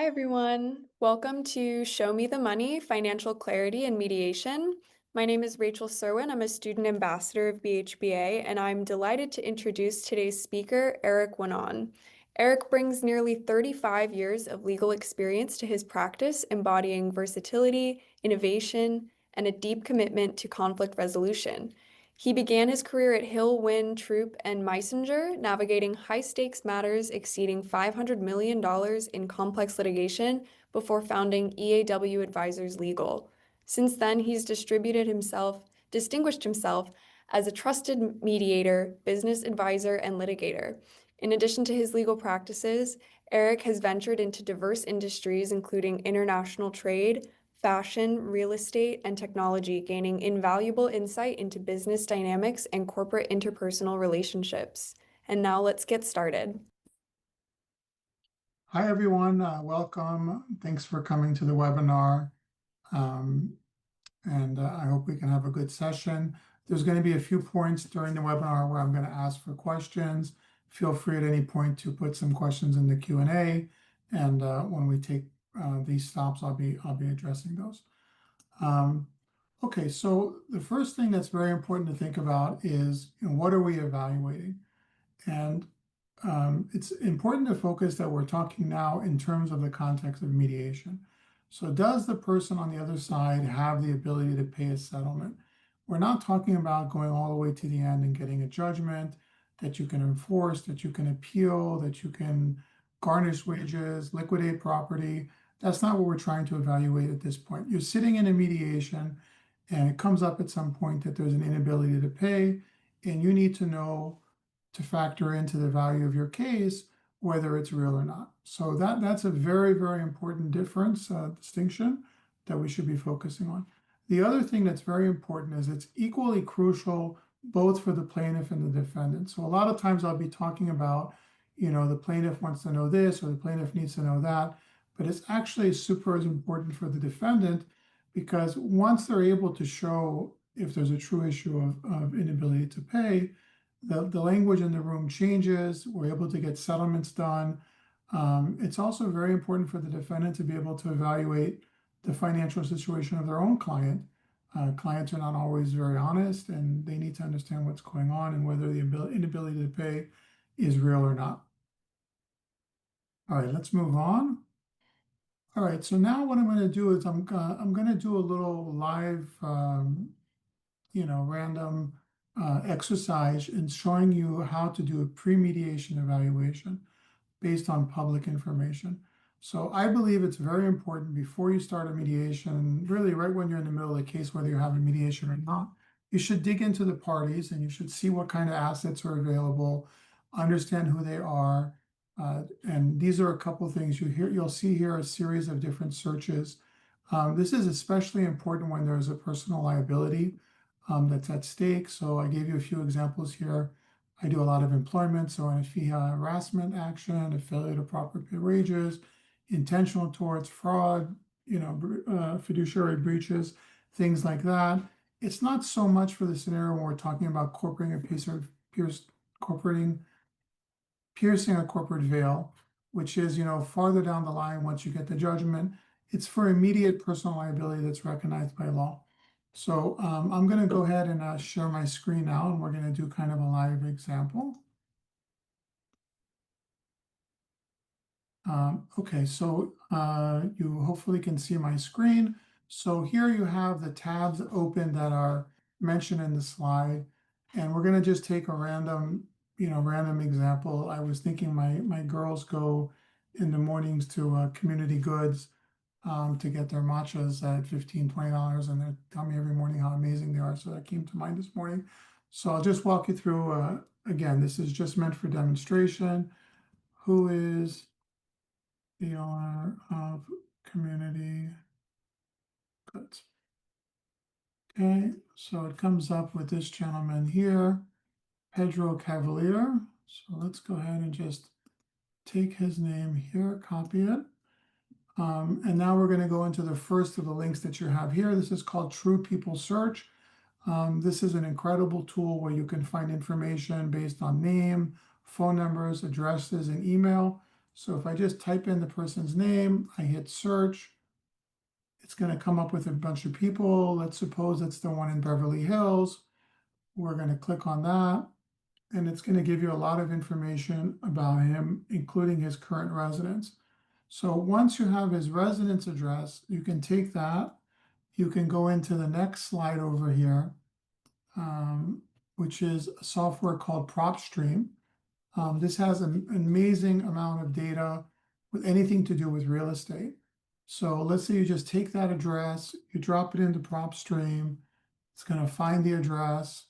Hi, everyone. Welcome to Show Me the Money, Financial Clarity and Mediation. My name is Rachel Serwin. I'm a student ambassador of BHBA, and I'm delighted to introduce today's speaker, Eric Wannon. Eric brings nearly 35 years of legal experience to his practice, embodying versatility, innovation, and a deep commitment to conflict resolution. He began his career at Hill, Wynn, Troop, and Meisinger, navigating high-stakes matters exceeding $500 million in complex litigation before founding EAW Advisors Legal. Since then, he's distinguished himself as a trusted mediator, business advisor, and litigator. In addition to his legal practices, Eric has ventured into diverse industries, including international trade, fashion, real estate, and technology, gaining invaluable insight into business dynamics and corporate interpersonal relationships. And now let's get started. Hi, everyone. Welcome. Thanks for coming to the webinar. I hope we can have a good session. There's going to be a few points during the webinar where I'm going to ask for questions. Feel free at any point to put some questions in the Q&A. And when we take these stops, I'll be addressing those. Okay, so the first thing that's very important to think about is, what are we evaluating? And it's important to focus that we're talking now in terms of the context of mediation. So does the person on the other side have the ability to pay a settlement? We're not talking about going all the way to the end and getting a judgment that you can enforce, that you can appeal, that you can garnish wages, liquidate property. That's not what we're trying to evaluate at this point. You're sitting in a mediation and it comes up at some point that there's an inability to pay, and you need to know to factor into the value of your case whether it's real or not. So that's a very, very important distinction that we should be focusing on. The other thing that's very important is it's equally crucial both for the plaintiff and the defendant. So a lot of times I'll be talking about, the plaintiff wants to know this or the plaintiff needs to know that, but it's actually super important for the defendant, because once they're able to show if there's a true issue of inability to pay, the language in the room changes. We're able to get settlements done. It's also very important for the defendant to be able to evaluate the financial situation of their own client. Clients are not always very honest, and they need to understand what's going on and whether the inability to pay is real or not. All right, let's move on. All right, so now what I'm going to do is I'm going to do a little live, random exercise in showing you how to do a pre-mediation evaluation based on public information. So I believe it's very important before you start a mediation, really right when you're in the middle of the case, whether you're having mediation or not, you should dig into the parties and you should see what kind of assets are available, understand who they are. And these are a couple of things you'll see here, a series of different searches. This is especially important when there's a personal liability that's at stake. So I gave you a few examples here. I do a lot of employment, so if you have harassment action, a failure to properly pay wages, intentional torts, fraud, fiduciary breaches, things like that. It's not so much for the scenario when we're talking about piercing a corporate veil, which is, farther down the line once you get the judgment. It's for immediate personal liability that's recognized by law. So I'm going to go ahead and share my screen now, and we're going to do kind of a live example. Okay, so you hopefully can see my screen. So here you have the tabs open that are mentioned in the slide, and we're going to just take a random example. I was thinking my girls go in the mornings to Community Goods to get their matchas at $15, $20, and they tell me every morning how amazing they are. So that came to mind this morning. So I'll just walk you through, again, this is just meant for demonstration. Who is the owner of Community Goods? Okay, so it comes up with this gentleman here, Pedro Cavalier. So let's go ahead and just take his name here, copy it. And now we're going to go into the first of the links that you have here. This is called True People Search. This is an incredible tool where you can find information based on name, phone numbers, addresses, and email. So if I just type in the person's name, I hit search, it's going to come up with a bunch of people. Let's suppose it's the one in Beverly Hills. We're going to click on that, and it's going to give you a lot of information about him, including his current residence. So once you have his residence address, you can take that. You can go into the next slide over here, which is a software called PropStream. This has an amazing amount of data with anything to do with real estate. So let's say you just take that address, you drop it into PropStream, it's going to find the address.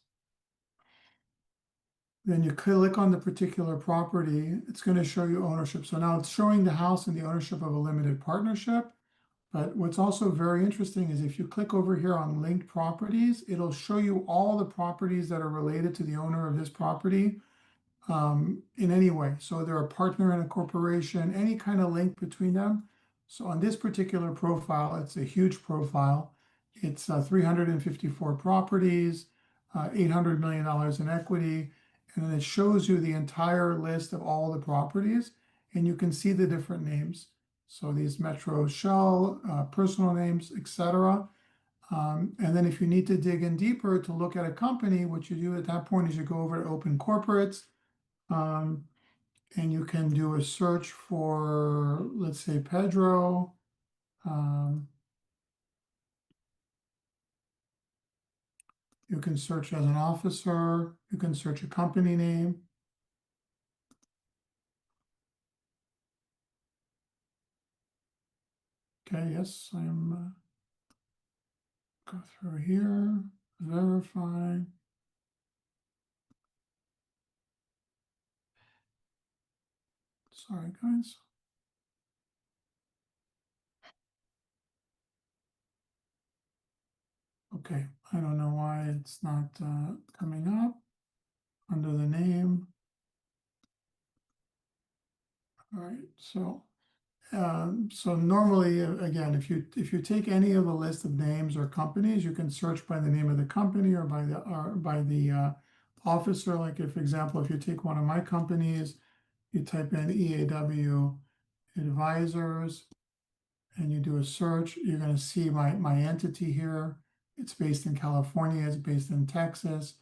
Then you click on the particular property, it's going to show you ownership. So now it's showing the house in the ownership of a limited partnership. But what's also very interesting is if you click over here on linked properties, it'll show you all the properties that are related to the owner of this property in any way. So they're a partner in a corporation, any kind of link between them. So on this particular profile, it's a huge profile. It's 354 properties, $800 million in equity, and then it shows you the entire list of all the properties, and you can see the different names. So these Metro Shell, personal names, etc. And then if you need to dig in deeper to look at a company, what you do at that point is you go over to Open Corporates, and you can do a search for, let's say, Pedro. You can search as an officer. You can search a company name. Okay, yes, I'm go through here, verify. Sorry, guys. Okay, I don't know why it's not coming up under the name. All right, so normally, again, if you take any of the list of names or companies, you can search by the name of the company or by the officer. Like if, for example, if you take one of my companies, you type in EAW Advisors and you do a search, you're going to see my entity here. It's based in California, it's based in Texas.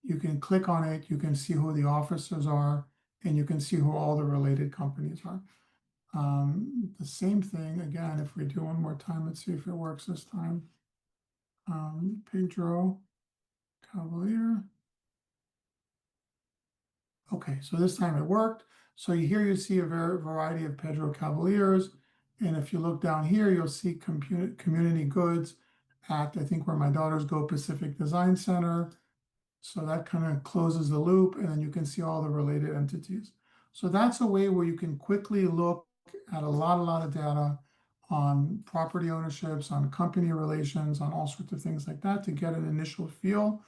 You can click on it, you can see who the officers are, and you can see who all the related companies are. The same thing, again, if we do one more time, let's see if it works this time. Pedro Cavalier. Okay, so this time it worked. So here you see a variety of Pedro Cavaliers. And if you look down here, you'll see Community Goods Act, I think where my daughters go, Pacific Design Center. So that kind of closes the loop, and then you can see all the related entities. So that's a way where you can quickly look at a lot of data on property ownerships, on company relations, on all sorts of things like that to get an initial feel.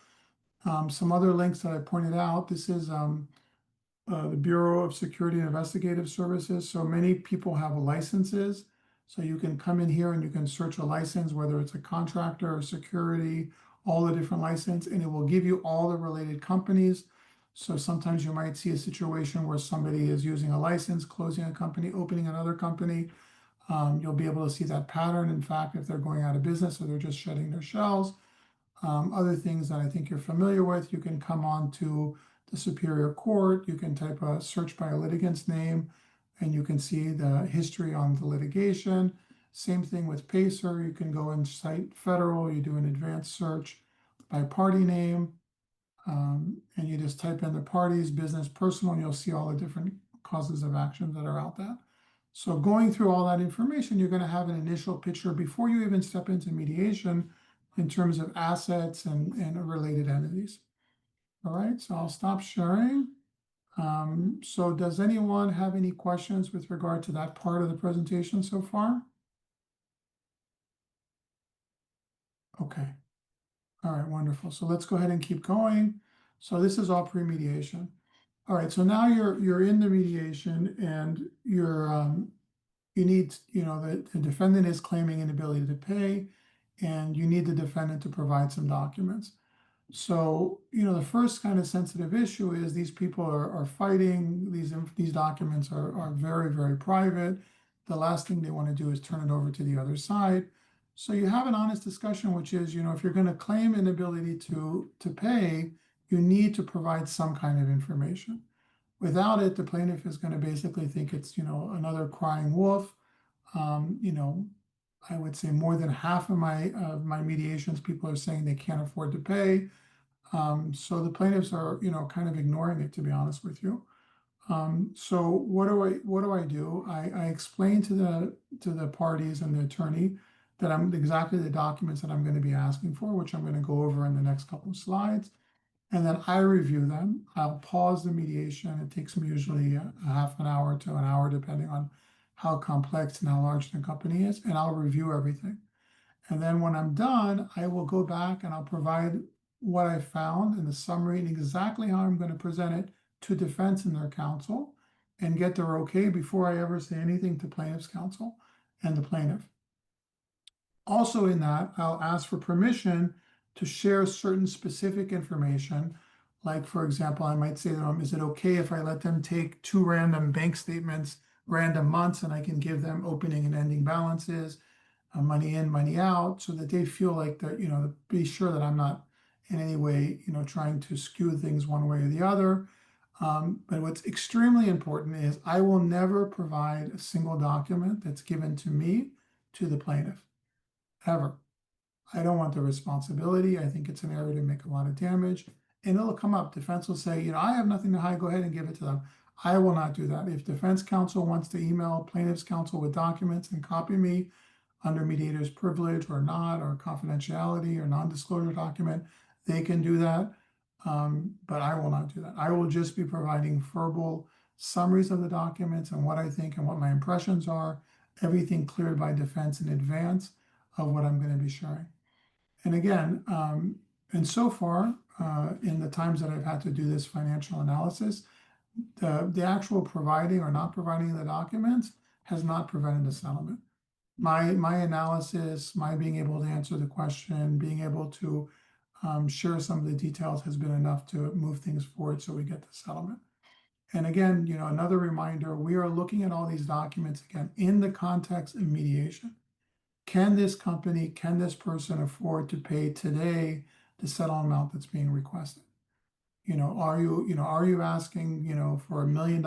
Some other links that I pointed out, this is the Bureau of Security and Investigative Services. So many people have licenses. So you can come in here and you can search a license, whether it's a contractor or security, all the different license, and it will give you all the related companies. So sometimes you might see a situation where somebody is using a license, closing a company, opening another company. You'll be able to see that pattern. In fact, if they're going out of business or they're just shutting their shells. Other things that I think you're familiar with, you can come on to the Superior Court, you can type a search by a litigant's name, and you can see the history on the litigation. Same thing with PACER, you can go and cite federal, you do an advanced search by party name, and you just type in the parties, business, personal, and you'll see all the different causes of action that are out there. So going through all that information, you're going to have an initial picture before you even step into mediation in terms of assets and related entities. All right, so I'll stop sharing. So does anyone have any questions with regard to that part of the presentation so far? Okay. All right, wonderful. So let's go ahead and keep going. So this is all pre-mediation. All right, so now you're in the mediation and you need, the defendant is claiming inability to pay, and you need the defendant to provide some documents. So, the first kind of sensitive issue is these people are fighting. These documents are very, very private. The last thing they want to do is turn it over to the other side. So you have an honest discussion, which is, if you're going to claim inability to pay, you need to provide some kind of information. Without it, the plaintiff is going to basically think it's, another crying wolf. I would say more than half of my mediations, people are saying they can't afford to pay. So the plaintiffs are, kind of ignoring it, to be honest with you. So what do I do? I explain to the parties and the attorney that I'm exactly the documents that I'm going to be asking for, which I'm going to go over in the next couple of slides. And then I review them. I'll pause the mediation. It takes me usually a half an hour to an hour, depending on how complex and how large the company is, and I'll review everything. And then when I'm done, I will go back and I'll provide what I found in the summary and exactly how I'm going to present it to defense and their counsel and get their okay before I ever say anything to plaintiff's counsel and the plaintiff. Also in that, I'll ask for permission to share certain specific information. Like, for example, I might say to them, is it okay if I let them take 2 random bank statements, random months, and I can give them opening and ending balances, money in, money out, so that they feel like that, be sure that I'm not in any way, trying to skew things one way or the other. But what's extremely important is I will never provide a single document that's given to me to the plaintiff, ever. I don't want the responsibility. I think it's an area to make a lot of damage. And it'll come up. Defense will say, I have nothing to hide. Go ahead and give it to them. I will not do that. If defense counsel wants to email plaintiff's counsel with documents and copy me under mediator's privilege or not, or confidentiality or non-disclosure document, they can do that. But I will not do that. I will just be providing verbal summaries of the documents and what I think and what my impressions are, everything cleared by defense in advance of what I'm going to be sharing. And again, and so far, in the times that I've had to do this financial analysis, the actual providing or not providing the documents has not prevented a settlement. My analysis, my being able to answer the question, being able to share some of the details has been enough to move things forward so we get the settlement. And again, another reminder, we are looking at all these documents again in the context of mediation. Can this company, can this person afford to pay today the settle amount that's being requested? Are you asking, for $1 million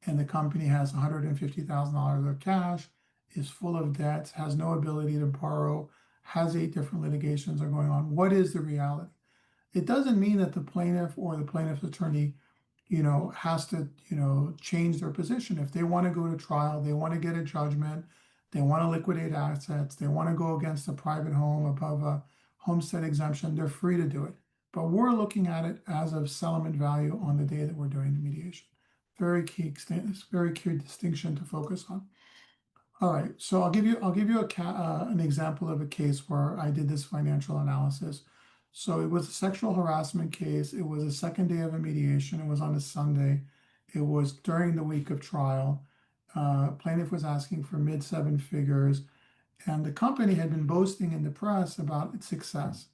and the company has $150,000 of cash, is full of debts, has no ability to borrow, has 8 different litigations are going on? What is the reality? It doesn't mean that the plaintiff or the plaintiff's attorney, has to, change their position. If they want to go to trial, they want to get a judgment, they want to liquidate assets, they want to go against a private home above a homestead exemption, they're free to do it. But we're looking at it as of settlement value on the day that we're doing the mediation. Very key distinction to focus on. All right, so I'll give you an example of a case where I did this financial analysis. So it was a sexual harassment case. It was the second day of a mediation. It was on a Sunday. It was during the week of trial. Plaintiff was asking for mid-7 figures, and the company had been boasting in the press about its success.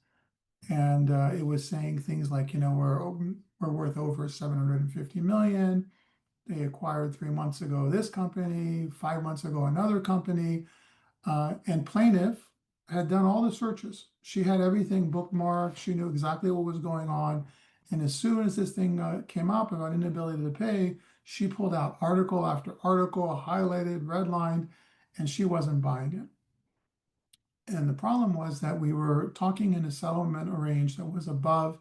And it was saying things like, we're worth over 750 million. They acquired 3 months ago this company, 5 months ago another company, and plaintiff had done all the searches. She had everything bookmarked. She knew exactly what was going on. And as soon as this thing came up about inability to pay, she pulled out article after article, highlighted, redlined, and she wasn't buying it. And the problem was that we were talking in a settlement range that was above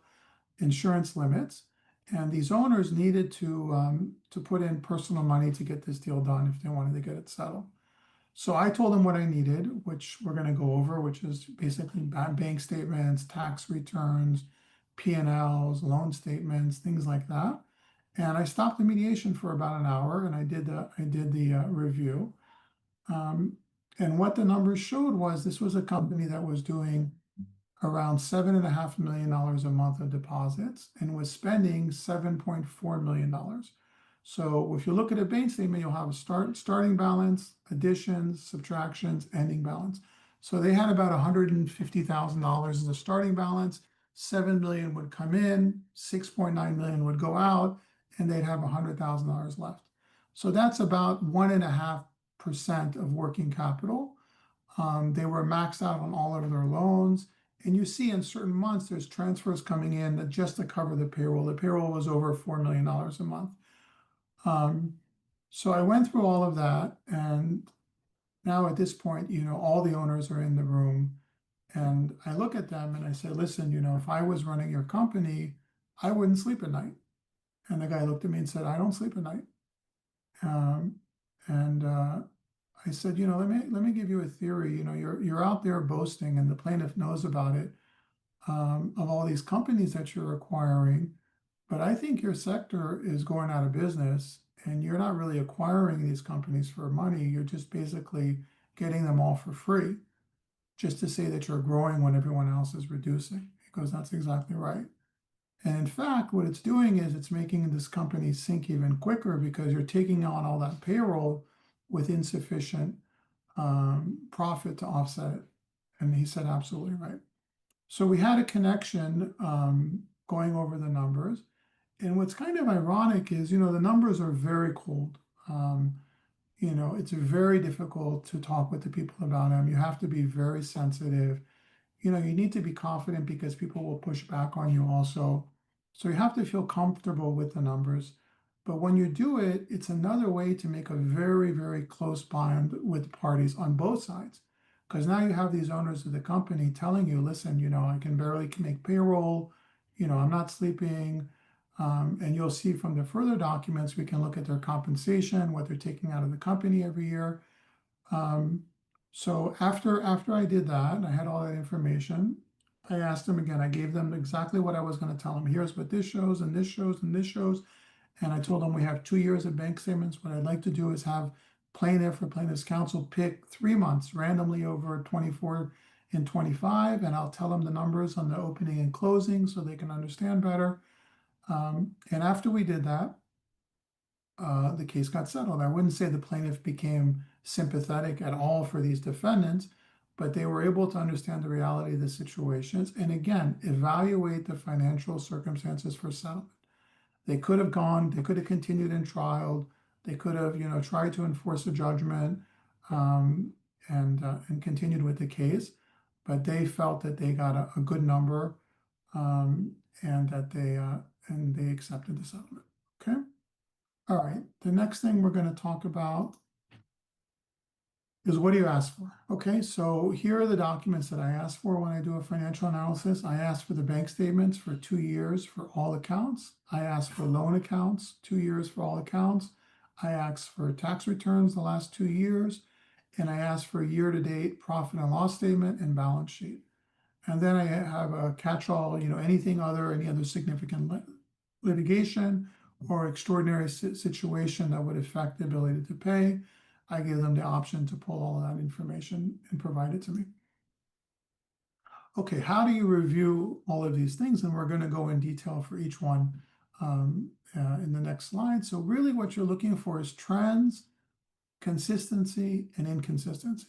insurance limits, and these owners needed to put in personal money to get this deal done if they wanted to get it settled. So I told them what I needed, which we're going to go over, which is basically bank statements, tax returns, P&Ls, loan statements, things like that. And I stopped the mediation for about an hour, and I did the review. And what the numbers showed was this was a company that was doing around $7.5 million a month of deposits and was spending $7.4 million. So if you look at a bank statement, you'll have a starting balance, additions, subtractions, ending balance. So they had about $150,000 as a starting balance, $7 million would come in, 6.9 million would go out, and they'd have $100,000 left. So that's about 1.5% of working capital. They were maxed out on all of their loans. And you see in certain months, there's transfers coming in that just to cover the payroll. The payroll was over $4 million a month. So I went through all of that. And now at this point, all the owners are in the room. And I look at them and I say, listen, if I was running your company, I wouldn't sleep at night. And the guy looked at me and said, I don't sleep at night. And I said, let me give you a theory. You're out there boasting, and the plaintiff knows about it, of all these companies that you're acquiring. But I think your sector is going out of business, and you're not really acquiring these companies for money. You're just basically getting them all for free, just to say that you're growing when everyone else is reducing. He goes, that's exactly right. And in fact, what it's doing is it's making this company sink even quicker because you're taking on all that payroll with insufficient profit to offset it. And he said, absolutely right. So we had a connection going over the numbers. And what's kind of ironic is, the numbers are very cold. It's very difficult to talk with the people about them. You have to be very sensitive. You need to be confident because people will push back on you also. So you have to feel comfortable with the numbers. But when you do it, it's another way to make a very, very close bond with parties on both sides. Because now you have these owners of the company telling you, listen, I can barely make payroll, I'm not sleeping. And you'll see from the further documents, we can look at their compensation, what they're taking out of the company every year. So after I did that, and I had all that information, I asked them again, I gave them exactly what I was going to tell them. Here's what this shows, and this shows, and this shows. And I told them we have 2 years of bank statements. What I'd like to do is have plaintiff or plaintiff's counsel pick 3 months randomly over 24 and 25, and I'll tell them the numbers on the opening and closing so they can understand better. And after we did that, the case got settled. I wouldn't say the plaintiff became sympathetic at all for these defendants, but they were able to understand the reality of the situations and again, evaluate the financial circumstances for settlement. They could have continued in trial. They could have, tried to enforce a judgment and continued with the case, but they felt that they got a good number and that they accepted the settlement. Okay. All right, the next thing we're going to talk about is what do you ask for? Okay, so here are the documents that I ask for when I do a financial analysis. I ask for the bank statements for 2 years for all accounts. I ask for loan accounts, 2 years for all accounts. I ask for tax returns the last 2 years, and I ask for a year-to-date profit and loss statement and balance sheet. And then I have a catch-all, any other significant litigation or extraordinary situation that would affect the ability to pay. I give them the option to pull all of that information and provide it to me. Okay, how do you review all of these things? And we're going to go in detail for each one in the next slide. So really what you're looking for is trends, consistency, and inconsistency.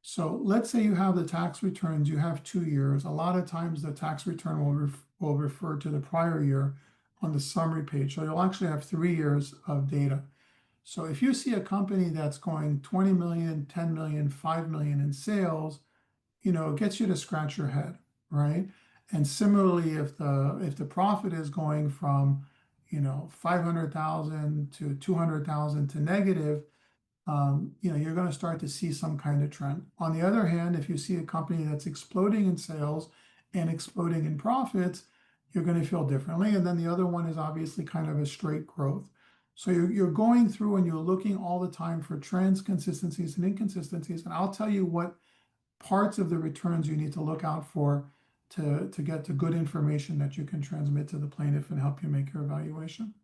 So let's say you have the tax returns, you have 2 years. A lot of times the tax return will refer to the prior year on the summary page. So you'll actually have 3 years of data. So if you see a company that's going 20 million, 10 million, 5 million in sales, it gets you to scratch your head, right? And similarly, if the profit is going from, 500,000 to 200,000 to negative, you're going to start to see some kind of trend. On the other hand, if you see a company that's exploding in sales and exploding in profits, you're going to feel differently. And then the other one is obviously kind of a straight growth. So you're going through and you're looking all the time for trends, consistencies, and inconsistencies. And I'll tell you what parts of the returns you need to look out for to get the good information that you can transmit to the plaintiff and help you make your evaluation.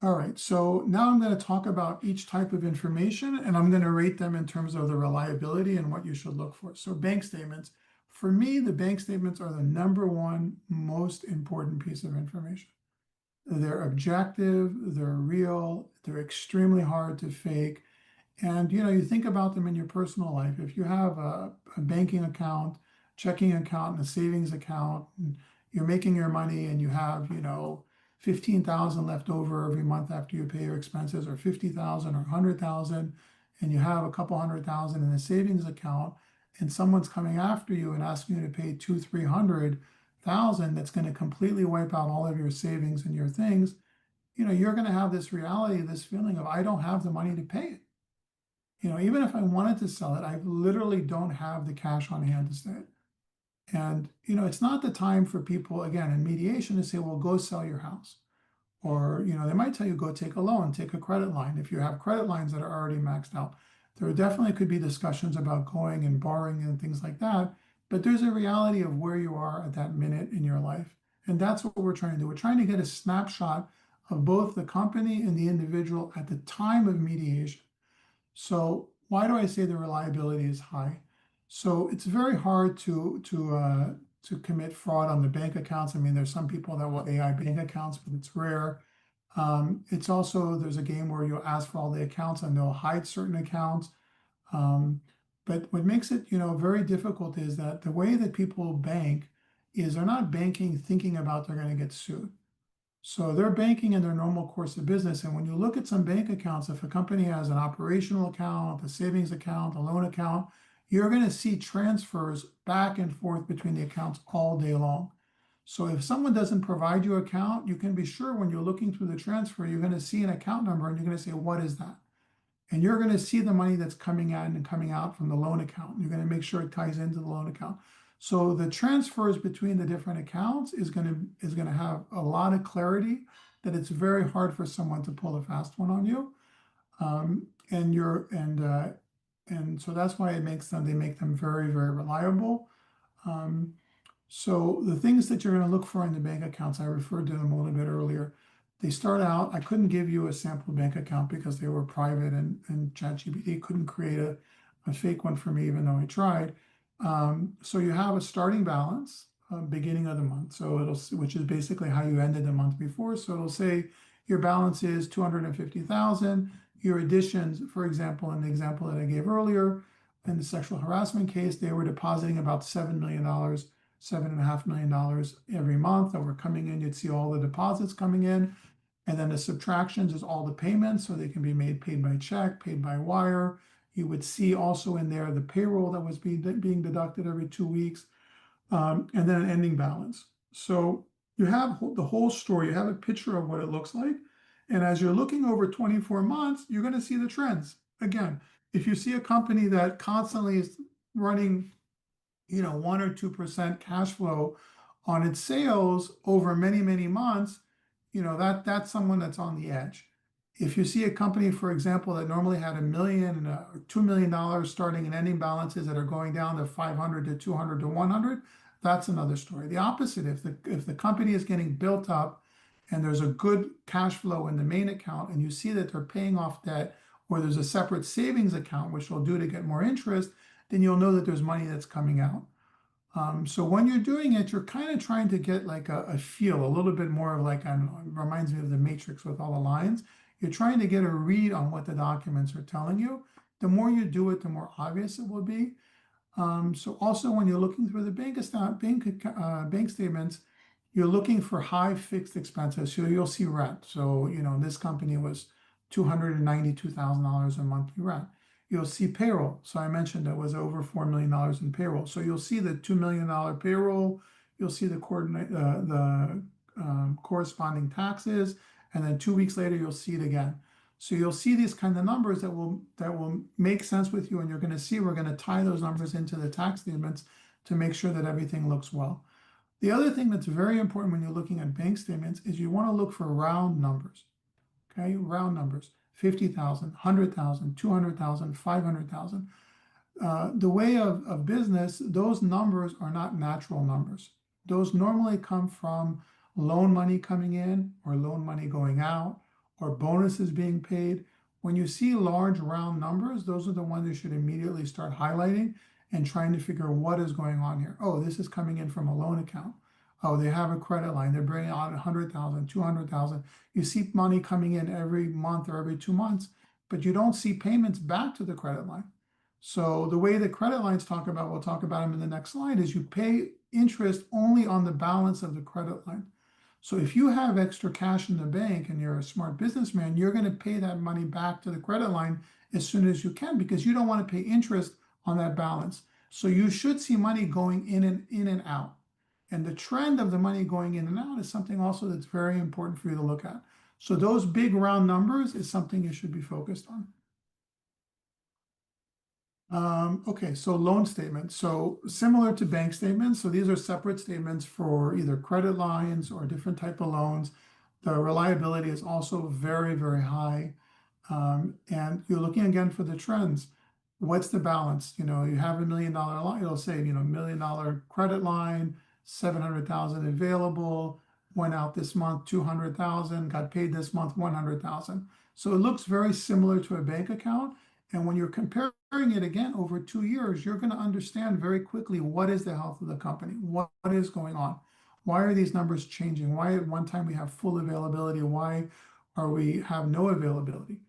All right, so now I'm going to talk about each type of information and I'm going to rate them in terms of the reliability and what you should look for. So bank statements. For me, the bank statements are the #1 most important piece of information. They're objective, they're real, they're extremely hard to fake. And you think about them in your personal life. If you have a banking account, checking account and a savings account, and you're making your money and you have, 15,000 left over every month after you pay your expenses, or 50,000 or 100,000, and you have a couple 100,000 in a savings account, and someone's coming after you and asking you to pay 200,000-300,000, that's going to completely wipe out all of your savings and your things, you're going to have this reality, this feeling of, I don't have the money to pay it. Even if I wanted to sell it, I literally don't have the cash on hand to sell it. And, it's not the time for people, again, in mediation to say, well, go sell your house. Or, they might tell you, go take a loan, take a credit line. If you have credit lines that are already maxed out, there definitely could be discussions about going and borrowing and things like that. But there's a reality of where you are at that minute in your life. And that's what we're trying to do. We're trying to get a snapshot of both the company and the individual at the time of mediation. So why do I say the reliability is high? So it's very hard to commit fraud on the bank accounts. I mean, there's some people that will AI bank accounts, but it's rare. It's also, there's a game where you'll ask for all the accounts and they'll hide certain accounts. But what makes it, very difficult is that the way that people bank is they're not banking thinking about they're going to get sued. So they're banking in their normal course of business. And when you look at some bank accounts, if a company has an operational account, a savings account, a loan account, you're going to see transfers back and forth between the accounts all day long. So if someone doesn't provide you an account, you can be sure when you're looking through the transfer, you're going to see an account number and you're going to say, what is that? And you're going to see the money that's coming in and coming out from the loan account. You're going to make sure it ties into the loan account. So the transfers between the different accounts is going to have a lot of clarity that it's very hard for someone to pull a fast one on you. And so that's why they make them very, very reliable. So the things that you're going to look for in the bank accounts, I referred to them a little bit earlier. They start out, I couldn't give you a sample bank account because they were private, and ChatGPT couldn't create a fake one for me, even though I tried. So you have a starting balance, beginning of the month. So which is basically how you ended the month before. So it'll say your balance is 250,000. Your additions, for example, in the example that I gave earlier, in the sexual harassment case, they were depositing about $7 million, $7.5 million every month that were coming in. You'd see all the deposits coming in. And then the subtractions is all the payments, so they can be paid by check, paid by wire. You would see also in there the payroll that was being deducted every 2 weeks, and then an ending balance. So you have the whole story. You have a picture of what it looks like. And as you're looking over 24 months, you're going to see the trends. Again, if you see a company that constantly is running, 1 or 2% cash flow on its sales over many, many months, that's someone that's on the edge. If you see a company, for example, that normally had $1 million or $2 million starting and ending balances that are going down to 500 to 200 to 100, that's another story. The opposite, if the company is getting built up and there's a good cash flow in the main account and you see that they're paying off debt, or there's a separate savings account, which they'll do to get more interest, then you'll know that there's money that's coming out. So when you're doing it, you're kind of trying to get like a feel, a little bit more of like, I don't know, it reminds me of the Matrix with all the lines. You're trying to get a read on what the documents are telling you. The more you do it, the more obvious it will be. So also when you're looking through the bank statements, you're looking for high fixed expenses. So you'll see rent. So, this company was $292,000 in monthly rent. You'll see payroll. So I mentioned that was over $4 million in payroll. So you'll see the $2 million payroll. You'll see the corresponding taxes, and then 2 weeks later you'll see it again. So you'll see these kind of numbers that will make sense with you, and you're going to see we're going to tie those numbers into the tax statements to make sure that everything looks well. The other thing that's very important when you're looking at bank statements is you want to look for round numbers. Okay, round numbers. 50,000, 100,000, 200,000, 500,000. The way of business, those numbers are not natural numbers. Those normally come from loan money coming in, or loan money going out, or bonuses being paid. When you see large round numbers, those are the ones you should immediately start highlighting and trying to figure what is going on here. Oh, this is coming in from a loan account. Oh, they have a credit line. They're bringing on 100,000, 200,000. You see money coming in every month or every 2 months, but you don't see payments back to the credit line. So the way the credit lines talk about, we'll talk about them in the next slide, is you pay interest only on the balance of the credit line. So if you have extra cash in the bank and you're a smart businessman, you're going to pay that money back to the credit line as soon as you can because you don't want to pay interest on that balance. So you should see money going in and out. And the trend of the money going in and out is something also that's very important for you to look at. So those big round numbers is something you should be focused on. Okay, so loan statements. So similar to bank statements, so these are separate statements for either credit lines or different type of loans. The reliability is also very, very high. And you're looking again for the trends. What's the balance? You know, you have $1 million line, it'll say, you know, $1 million credit line, 700,000 available, went out this month, 200,000, got paid this month, 100,000. So it looks very similar to a bank account. And when you're comparing it again over 2 years, you're going to understand very quickly what is the health of the company, what is going on, why are these numbers changing, why at one time we have full availability, why are we have no availability.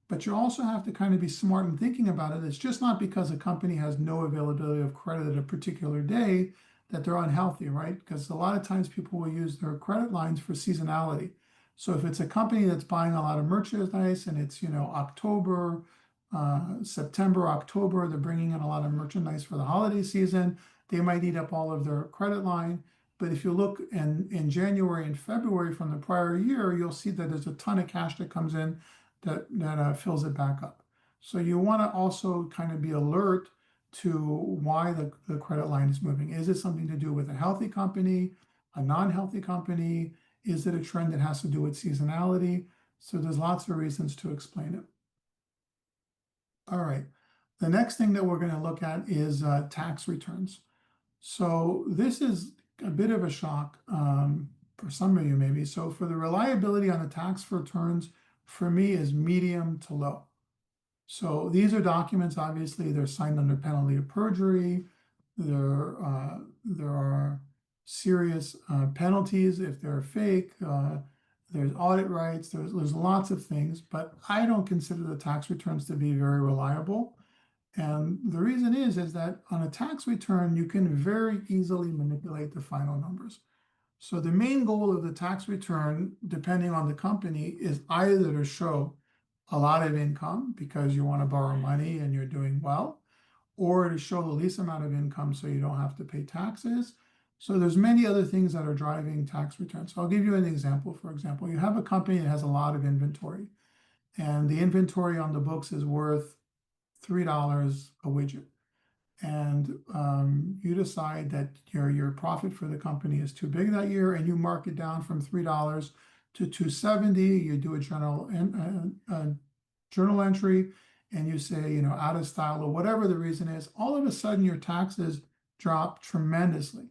But you also have to kind of be smart in thinking about it. It's just not because a company has no availability of credit at a particular day that they're unhealthy, right? Because a lot of times people will use their credit lines for seasonality. So if it's a company that's buying a lot of merchandise and it's, you know, October, September, October, they're bringing in a lot of merchandise for the holiday season, they might eat up all of their credit line. But if you look in January and February from the prior year, you'll see that there's a ton of cash that comes in that fills it back up. So you want to also kind of be alert to why the credit line is moving. Is it something to do with a healthy company, a non-healthy company? Is it a trend that has to do with seasonality? So there's lots of reasons to explain it. All right. The next thing that we're going to look at is tax returns. So this is a bit of a shock for some of you maybe. So for the reliability on the tax returns, for me is medium to low. So these are documents, obviously, they're signed under penalty of perjury. There are serious penalties if they're fake. There's audit rights. There's lots of things, but I don't consider the tax returns to be very reliable. And the reason is that on a tax return, you can very easily manipulate the final numbers. So the main goal of the tax return, depending on the company, is either to show a lot of income because you want to borrow money and you're doing well, or to show the least amount of income so you don't have to pay taxes. So there's many other things that are driving tax returns. So I'll give you an example. For example, you have a company that has a lot of inventory, and the inventory on the books is worth $3 a widget. And you decide that your profit for the company is too big that year, and you mark it down from $3 to $2.70. You do a journal entry, and you say, you know, out of style or whatever the reason is. All of a sudden, your taxes drop tremendously,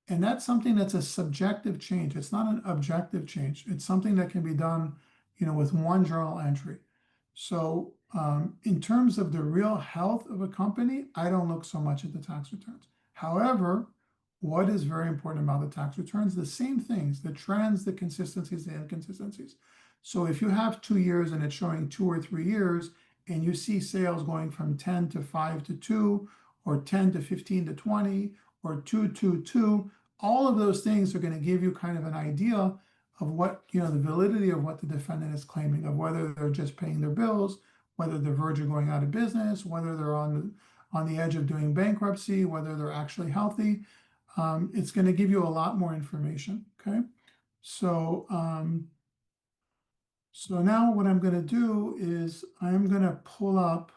and that's something that's a subjective change. It's not an objective change. It's something that can be done, you know, with one journal entry. So in terms of the real health of a company, I don't look so much at the tax returns. However, what is very important about the tax returns? The same things, the trends, the consistencies, the inconsistencies. So if you have 2 years and it's showing 2 or 3 years, and you see sales going from 10 to 5 to 2, or 10 to 15 to 20, or 2 to 2, all of those things are going to give you kind of an idea of what, you know, the validity of what the defendant is claiming, of whether they're just paying their bills, whether they're verge of going out of business, whether they're on the edge of doing bankruptcy, whether they're actually healthy. It's going to give you a lot more information. Okay, so so now what I'm going to do is I'm going to pull up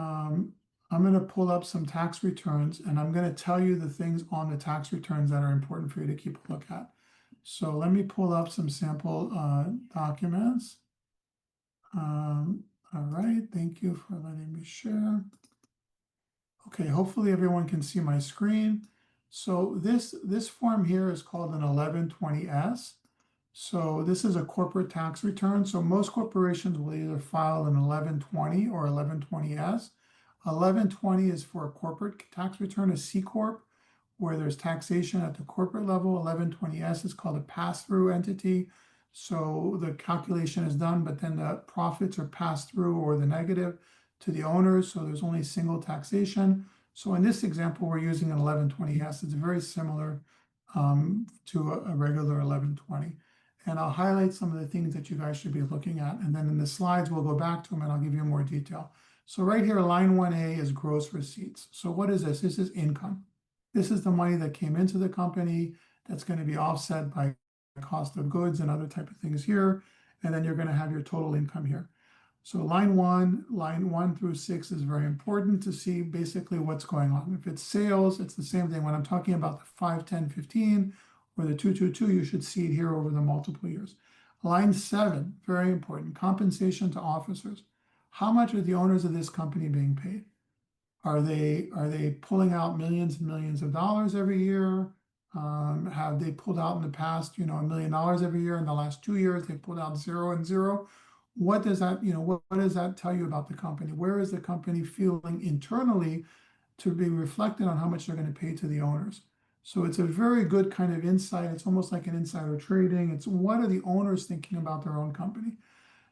some tax returns, and I'm going to tell you the things on the tax returns that are important for you to keep a look at. So let me pull up some sample documents. All right, thank you for letting me share. Okay, hopefully everyone can see my screen. So this form here is called an 1120S. So this is a corporate tax return. So most corporations will either file an 1120 or 1120S. 1120 is for a corporate tax return, a C Corp, where there's taxation at the corporate level. 1120S is called a pass-through entity. So the calculation is done, but then the profits are passed through, or the negative, to the owners, so there's only single taxation. So in this example, we're using an 1120S. It's very similar to a regular 1120. And I'll highlight some of the things that you guys should be looking at. And then in the slides, we'll go back to them and I'll give you more detail. So right here, line 1A is gross receipts. So what is this? This is income. This is the money that came into the company that's going to be offset by cost of goods and other type of things here. And then you're going to have your total income here. So line 1 through 6 is very important to see basically what's going on. If it's sales, it's the same thing. When I'm talking about the 5, 10, 15, or the 2, 2, 2, you should see it here over the multiple years. Line 7, very important, compensation to officers. How much are the owners of this company being paid? Are they pulling out millions and millions of dollars every year? Have they pulled out in the past, $1 million every year? In the last 2 years, they pulled out 0 and 0. What does that, what does that tell you about the company? Where is the company feeling internally to be reflected on how much they're going to pay to the owners? So it's a very good kind of insight. It's almost like an insider trading. It's what are the owners thinking about their own company?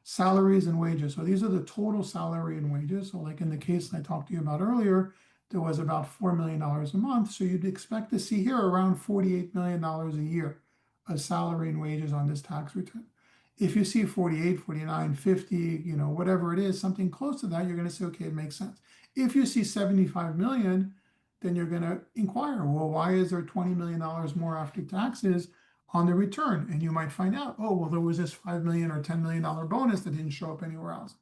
Salaries and wages. So these are the total salary and wages. So like in the case I talked to you about earlier, there was about $4 million a month. So you'd expect to see here around $48 million a year of salary and wages on this tax return. If you see 48, 49, 50, whatever it is, something close to that, you're going to say, okay, it makes sense. If you see 75 million, then you're going to inquire, well, why is there $20 million more after taxes on the return? And you might find out, oh, well, there was this $5 million or $10 million bonus that didn't show up anywhere else.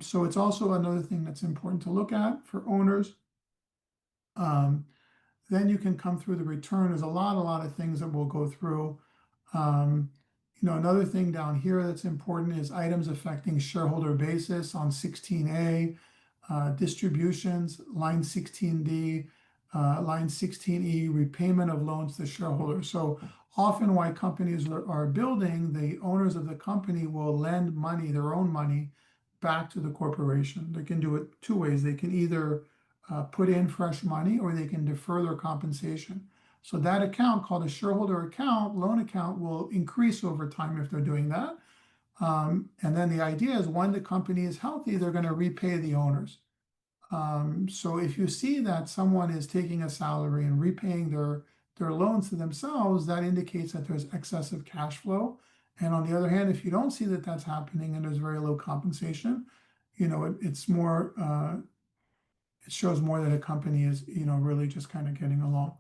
So it's also another thing that's important to look at for owners. Then you can come through the return. There's a lot of things that we'll go through. Another thing down here that's important is items affecting shareholder basis on 16A, distributions, line 16D, line 16E, repayment of loans to shareholders. So often why companies are building, the owners of the company will lend money, their own money, back to the corporation. They can do it 2 ways. They can either put in fresh money or they can defer their compensation. So that account called a shareholder account, loan account, will increase over time if they're doing that. And then the idea is when the company is healthy, they're going to repay the owners. So if you see that someone is taking a salary and repaying their loans to themselves, that indicates that there's excessive cash flow. And on the other hand, if you don't see that that's happening and there's very low compensation, it's more, it shows more that a company is, really just kind of getting along.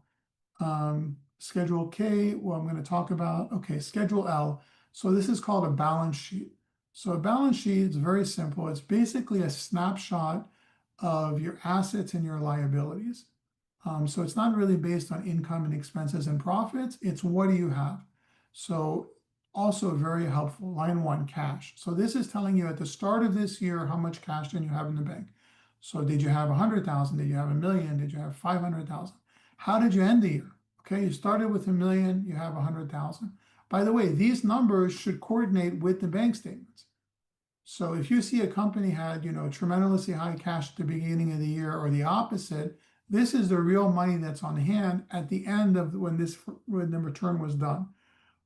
Schedule K, well, I'm going to talk about, okay, Schedule L. So this is called a balance sheet. So a balance sheet is very simple. It's basically a snapshot of your assets and your liabilities. So it's not really based on income and expenses and profits. It's what do you have? So also very helpful, line 1, cash. So this is telling you at the start of this year, how much cash did you have in the bank? So did you have 100,000? Did you have 1 million? Did you have 500,000? How did you end the year? Okay, you started with 1 million, you have 100,000. By the way, these numbers should coordinate with the bank statements. So if you see a company had, tremendously high cash at the beginning of the year or the opposite, this is the real money that's on hand at the end of when the return was done.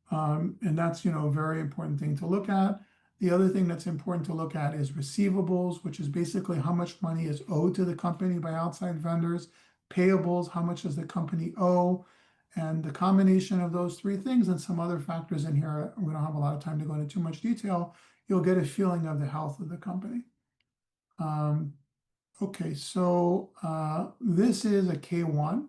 And that's, a very important thing to look at. The other thing that's important to look at is receivables, which is basically how much money is owed to the company by outside vendors. Payables, how much does the company owe? And the combination of those 3 things and some other factors in here, we don't have a lot of time to go into too much detail, you'll get a feeling of the health of the company. Okay, so this is a K1.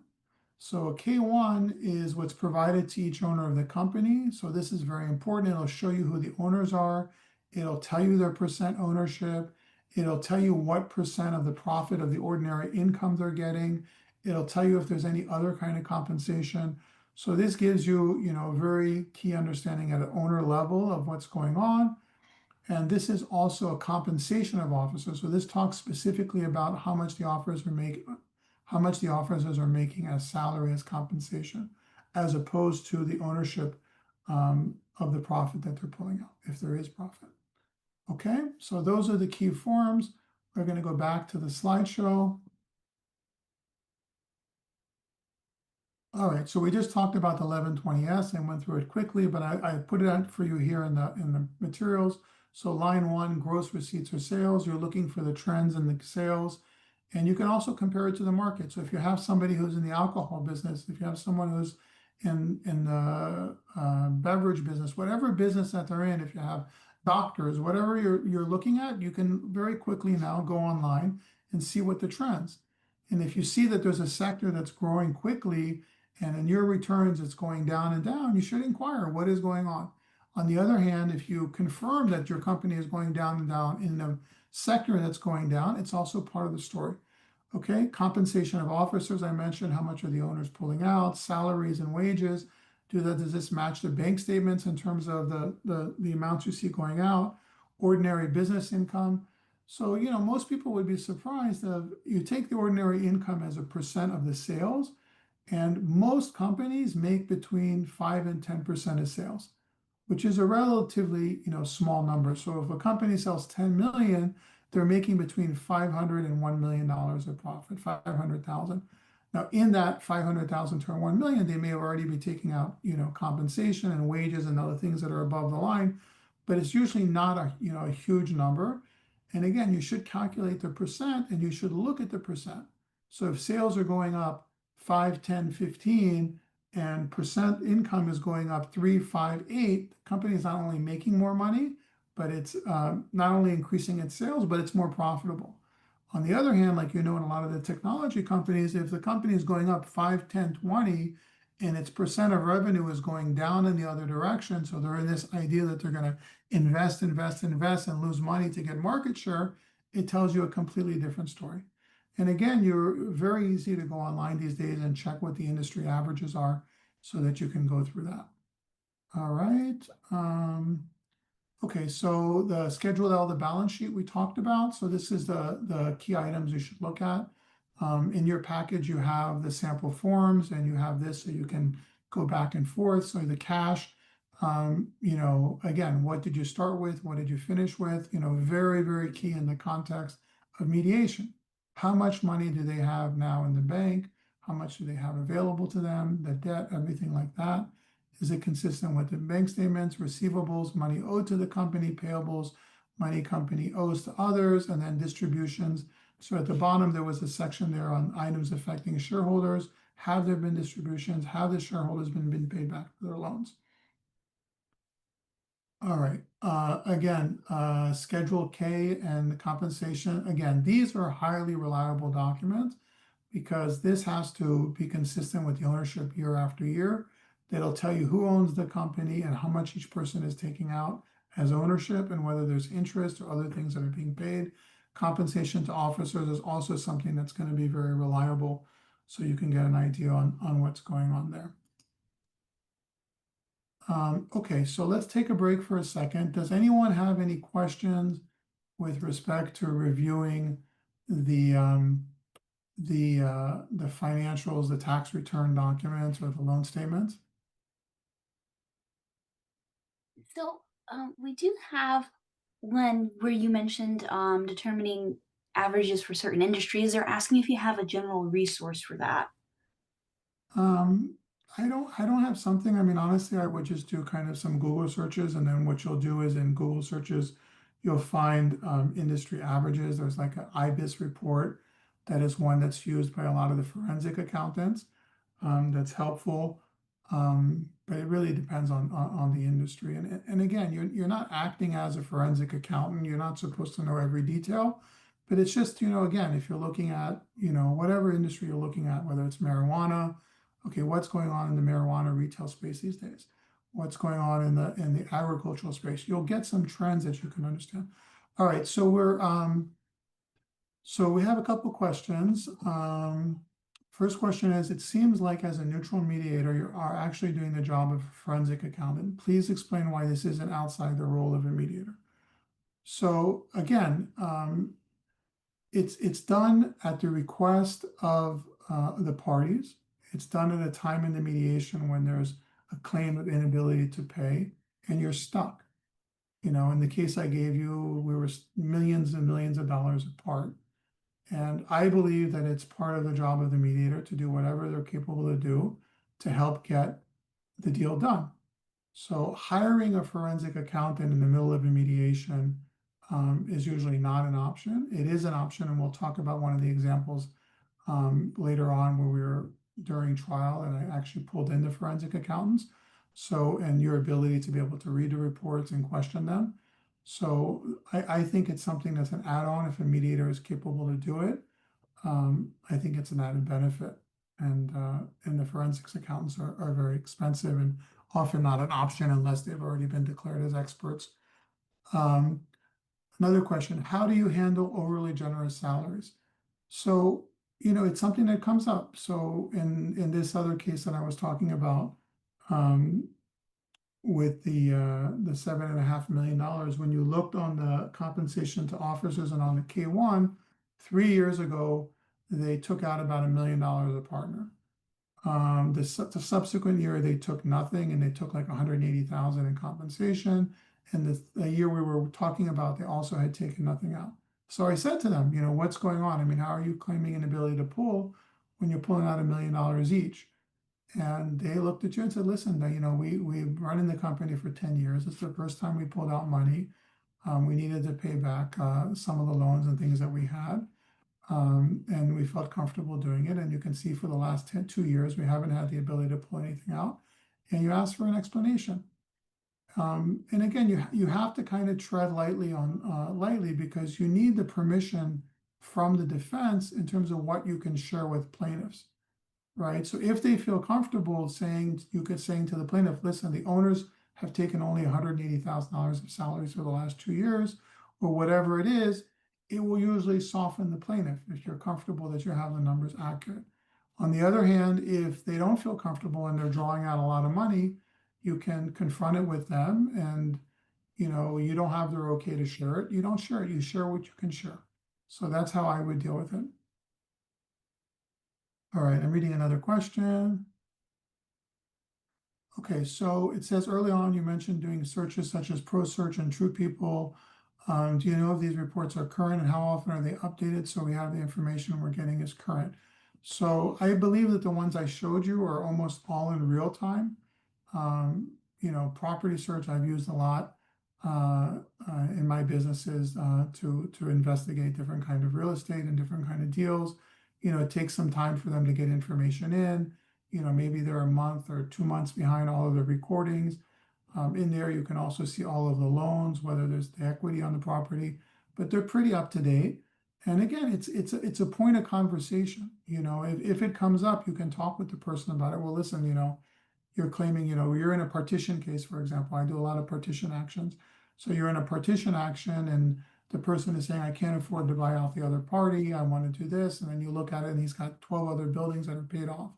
So a K1 is what's provided to each owner of the company. So this is very important. It'll show you who the owners are. It'll tell you their percent ownership. It'll tell you what percent of the profit of the ordinary income they're getting. It'll tell you if there's any other kind of compensation. So this gives you, a very key understanding at an owner level of what's going on. And this is also a compensation of officers. So this talks specifically about how much the officers are making as salary, as compensation, as opposed to the ownership of the profit that they're pulling out, if there is profit. Okay, so those are the key forms. We're going to go back to the slideshow. All right, so we just talked about the 1120S and went through it quickly, but I put it out for you here in the materials. So line one, gross receipts or sales, you're looking for the trends in the sales. And you can also compare it to the market. So if you have somebody who's in the alcohol business, if you have someone who's in the beverage business, whatever business that they're in, if you have doctors, whatever you're looking at, you can very quickly now go online and see what the trends. And if you see that there's a sector that's growing quickly and in your returns it's going down and down, you should inquire what is going on. On the other hand, if you confirm that your company is going down and down in a sector that's going down, it's also part of the story. Okay, compensation of officers, I mentioned how much are the owners pulling out, salaries and wages. Does this match the bank statements in terms of the amounts you see going out? Ordinary business income. So, most people would be surprised if you take the ordinary income as a percent of the sales, and most companies make between 5 and 10% of sales, which is a relatively, small number. So if a company sells 10 million, they're making between $500 and $1 million of profit, 500,000. Now, in that 500,000 to 1 million, they may already be taking out, compensation and wages and other things that are above the line, but it's usually not a huge number. And again, you should calculate the percent and you should look at the percent. So if sales are going up 5, 10, 15, and percent income is going up 3, 5, 8, the company is not only making more money, but it's not only increasing its sales, but it's more profitable. On the other hand, like in a lot of the technology companies, if the company is going up 5, 10, 20, and its percent of revenue is going down in the other direction, so they're in this idea that they're going to invest and lose money to get market share, it tells you a completely different story. And again, you're very easy to go online these days and check what the industry averages are so that you can go through that. All right. Okay, so the Schedule L, the balance sheet we talked about. So this is the key items you should look at. In your package, you have the sample forms and you have this so you can go back and forth. So the cash, again, what did you start with? What did you finish with? Very, very key in the context of mediation. How much money do they have now in the bank? How much do they have available to them? The debt, everything like that. Is it consistent with the bank statements, receivables, money owed to the company, payables, money company owes to others, and then distributions. So at the bottom, there was a section there on items affecting shareholders. Have there been distributions? Have the shareholders been paid back for their loans? All right. Again, Schedule K and the compensation. Again, these are highly reliable documents because this has to be consistent with the ownership year after year. That'll tell you who owns the company and how much each person is taking out as ownership and whether there's interest or other things that are being paid. Compensation to officers is also something that's going to be very reliable, so you can get an idea on what's going on there. Okay, so let's take a break for a second. Does anyone have any questions with respect to reviewing the financials, the tax return documents, or the loan statements? So we do have one where you mentioned determining averages for certain industries. They're asking if you have a general resource for that. I don't have something. I mean, honestly, I would just do kind of some Google searches, and then what you'll do is in Google searches, you'll find industry averages. There's like an IBIS report that is one that's used by a lot of the forensic accountants. That's helpful. But it really depends on the industry. And again, you're not acting as a forensic accountant. You're not supposed to know every detail, but it's just, again, if you're looking at, whatever industry you're looking at, whether it's marijuana, okay, what's going on in the marijuana retail space these days? What's going on in the agricultural space? You'll get some trends that you can understand. All right, so we have a couple questions. First question is, it seems like as a neutral mediator, you are actually doing the job of a forensic accountant. Please explain why this isn't outside the role of a mediator. So again, it's done at the request of the parties. It's done at a time in the mediation when there's a claim of inability to pay and you're stuck. In the case I gave you, we were millions and millions of dollars apart. And I believe that it's part of the job of the mediator to do whatever they're capable to do to help get the deal done. So hiring a forensic accountant in the middle of a mediation is usually not an option. It is an option, and we'll talk about one of the examples later on where we were during trial, and I actually pulled in the forensic accountants. So, and your ability to be able to read the reports and question them. So I think it's something that's an add-on if a mediator is capable to do it. I think it's an added benefit. And the forensics accountants are very expensive and often not an option unless they've already been declared as experts. Another question, how do you handle overly generous salaries? So, it's something that comes up. So in this other case that I was talking about, with the $7.5 million, when you looked on the compensation to officers and on the K1, 3 years ago, they took out about $1 million a partner. The subsequent year, they took nothing, and they took like 180,000 in compensation. And the year we were talking about, they also had taken nothing out. So I said to them, what's going on? I mean, how are you claiming an ability to pull when you're pulling out $1 million each? And they looked at you and said, listen, we've run in the company for 10 years. It's the first time we pulled out money. We needed to pay back some of the loans and things that we had. And we felt comfortable doing it. And you can see for the last 2 years, we haven't had the ability to pull anything out. And you asked for an explanation. And again, you have to kind of tread lightly because you need the permission from the defense in terms of what you can share with plaintiffs, right? So if they feel comfortable saying to the plaintiff, listen, the owners have taken only $180,000 of salaries for the last 2 years, or whatever it is, it will usually soften the plaintiff if you're comfortable that you have the numbers accurate. On the other hand, if they don't feel comfortable and they're drawing out a lot of money, you can confront it with them, and you don't have their okay to share it. You don't share it. You share what you can share. So that's how I would deal with it. All right, I'm reading another question. Okay, so it says early on you mentioned doing searches such as ProSearch and True People. Do you know if these reports are current, and how often are they updated so we have the information we're getting is current? So I believe that the ones I showed you are almost all in real time. Property search I've used a lot in my businesses to investigate different kind of real estate and different kind of deals. It takes some time for them to get information in. Maybe they're a month or 2 months behind all of the recordings. In there, you can also see all of the loans, whether there's the equity on the property, but they're pretty up to date. And again, it's a point of conversation. If it comes up, you can talk with the person about it. Well, listen, you're claiming, you're in a partition case, for example. I do a lot of partition actions. So you're in a partition action, and the person is saying, I can't afford to buy out the other party. I want to do this. And then you look at it, and he's got 12 other buildings that are paid off.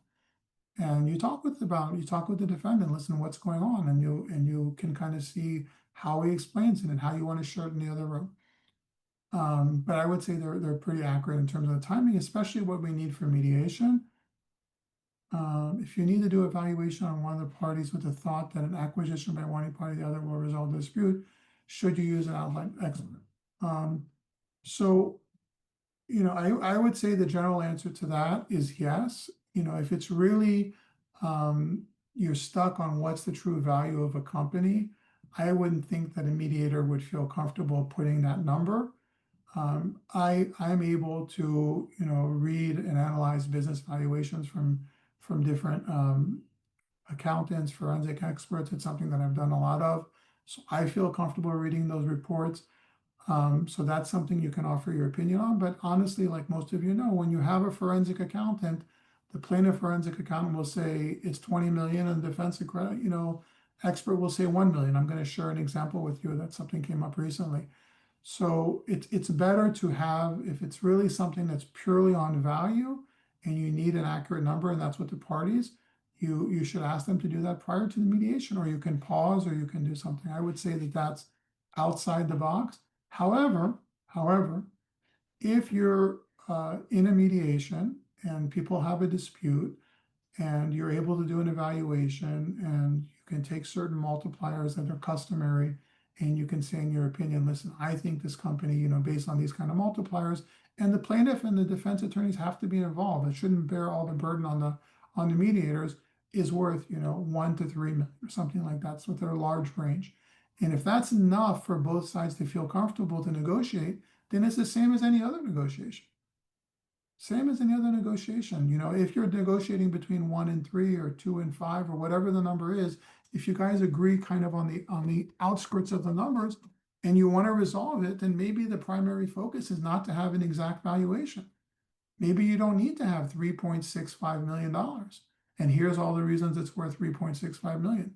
And you talk with the defendant, listen, what's going on, and you can kind of see how he explains it and how you want to share it in the other room. But I would say they're pretty accurate in terms of the timing, especially what we need for mediation. If you need to do evaluation on one of the parties with the thought that an acquisition by one party or the other will resolve the dispute, should you use an outside expert? So, I would say the general answer to that is yes. If it's really you're stuck on what's the true value of a company, I wouldn't think that a mediator would feel comfortable putting that number. I'm able to read and analyze business valuations from different accountants, forensic experts. It's something that I've done a lot of, so I feel comfortable reading those reports. So that's something you can offer your opinion on. But honestly, like most of you know, when you have a forensic accountant, the plaintiff forensic accountant will say it's 20 million, and the defense expert will say 1 million. I'm going to share an example with you that something came up recently. So it's better to have, if it's really something that's purely on value and you need an accurate number, and that's what the parties, you should ask them to do that prior to the mediation, or you can pause, or you can do something. I would say that that's outside the box. However, if you're in a mediation and people have a dispute, and you're able to do an evaluation, and you can take certain multipliers that are customary, and you can say in your opinion, listen, I think this company, based on these kind of multipliers, and the plaintiff and the defense attorneys have to be involved. It shouldn't bear all the burden on the mediators. is worth, 1 to 3 million or something like that. So they're a large range. And if that's enough for both sides to feel comfortable to negotiate, then it's the same as any other negotiation. Same as any other negotiation. If you're negotiating between 1 and 3 or 2 and 5 or whatever the number is, if you guys agree kind of on the outskirts of the numbers and you want to resolve it, then maybe the primary focus is not to have an exact valuation. Maybe you don't need to have $3.65 million. And here's all the reasons it's worth $3.65 million.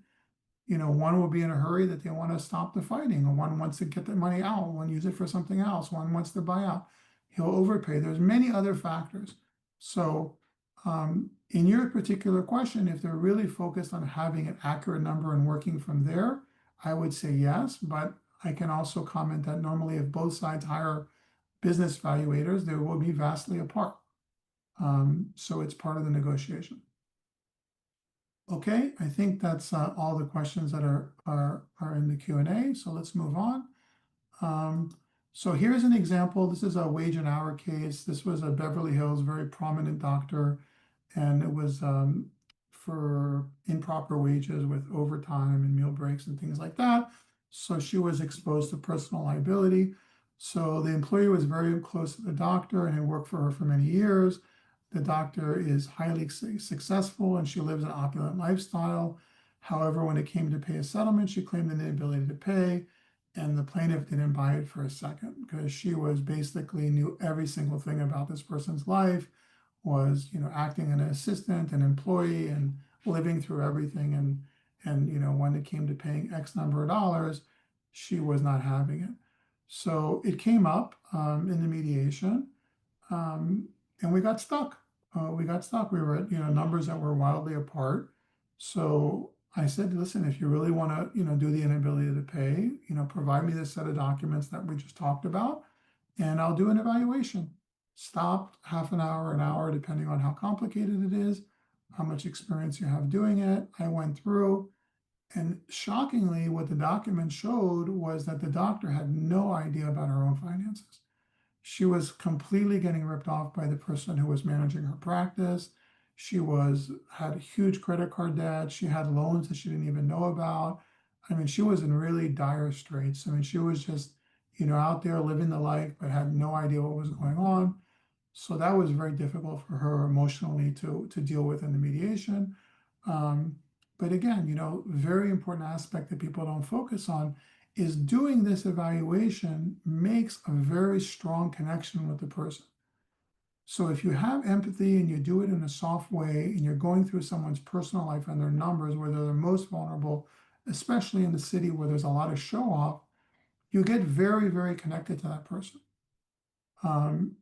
One will be in a hurry that they want to stop the fighting, or one wants to get the money out, one use it for something else, one wants to buy out. He'll overpay. There's many other factors. So in your particular question, if they're really focused on having an accurate number and working from there, I would say yes, but I can also comment that normally if both sides hire business valuators, they will be vastly apart. So it's part of the negotiation. Okay, I think that's all the questions that are in the Q&A. So let's move on. So here's an example. This is a wage and hour case. This was a Beverly Hills, very prominent doctor, and it was for improper wages with overtime and meal breaks and things like that. So she was exposed to personal liability. So the employee was very close to the doctor and had worked for her for many years. The doctor is highly successful and she lives an opulent lifestyle. However, when it came to pay a settlement, she claimed an inability to pay, and the plaintiff didn't buy it for a second because she was basically knew every single thing about this person's life, was acting an assistant, an employee, and living through everything. And when it came to paying X number of dollars, she was not having it. So it came up in the mediation, and we got stuck. We were at numbers that were wildly apart. So I said, listen, if you really want to do the inability to pay, provide me this set of documents that we just talked about, and I'll do an evaluation. Stopped half an hour, depending on how complicated it is, how much experience you have doing it. I went through, and shockingly, what the document showed was that the doctor had no idea about her own finances. She was completely getting ripped off by the person who was managing her practice. She had huge credit card debt. She had loans that she didn't even know about. I mean, she was in really dire straits. I mean, she was just, out there living the life, but had no idea what was going on. So that was very difficult for her emotionally to deal with in the mediation. But again, very important aspect that people don't focus on is doing this evaluation makes a very strong connection with the person. So if you have empathy and you do it in a soft way and you're going through someone's personal life and their numbers where they're the most vulnerable, especially in the city where there's a lot of show off, you get very, very connected to that person. And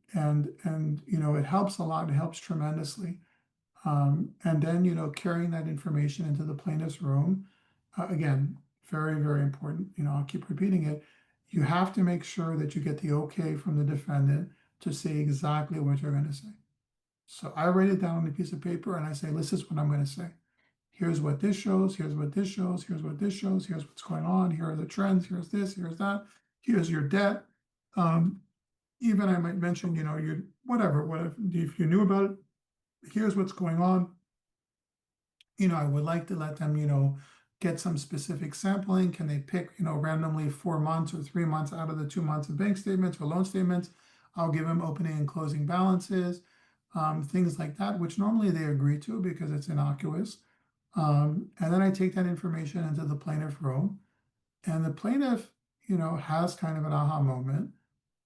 it helps a lot. It helps tremendously. And then, carrying that information into the plaintiff's room, again, very, very important. I'll keep repeating it. You have to make sure that you get the okay from the defendant to say exactly what you're going to say. So I write it down on a piece of paper and I say, this is what I'm going to say. Here's what this shows. Here's what this shows. Here's what this shows. Here's what's going on. Here are the trends. Here's this. Here's that. Here's your debt. Even I might mention, whatever, if you knew about it, here's what's going on. I would like to let them, get some specific sampling. Can they pick, randomly 4 months or 3 months out of the 2 months of bank statements or loan statements? I'll give them opening and closing balances, things like that, which normally they agree to because it's innocuous. And then I take that information into the plaintiff room, and the plaintiff, has kind of an aha moment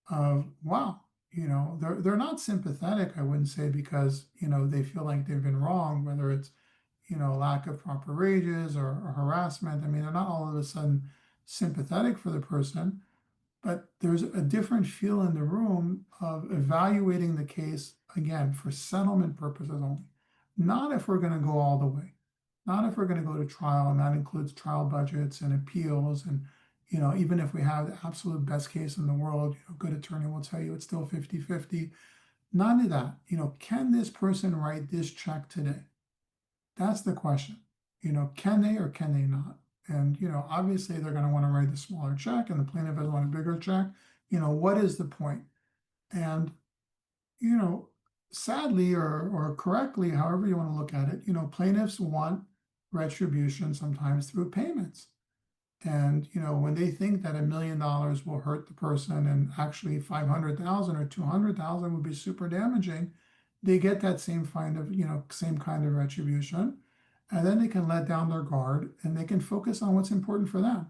of, wow, they're not sympathetic, I wouldn't say, because, they feel like they've been wrong, whether it's, lack of proper wages or harassment. I mean, they're not all of a sudden sympathetic for the person, but there's a different feel in the room of evaluating the case, again, for settlement purposes only. Not if we're going to go all the way. Not if we're going to go to trial, and that includes trial budgets and appeals. And, even if we have the absolute best case in the world, a good attorney will tell you it's still 50-50. None of that. Can this person write this check today? That's the question. Can they or can they not? And, obviously they're going to want to write the smaller check and the plaintiff has want a bigger check. What is the point? And, sadly or correctly, however you want to look at it, plaintiffs want retribution sometimes through payments. And, when they think that $1 million will hurt the person and actually 500,000 or 200,000 would be super damaging, they get that same kind of retribution. And then they can let down their guard and they can focus on what's important for them.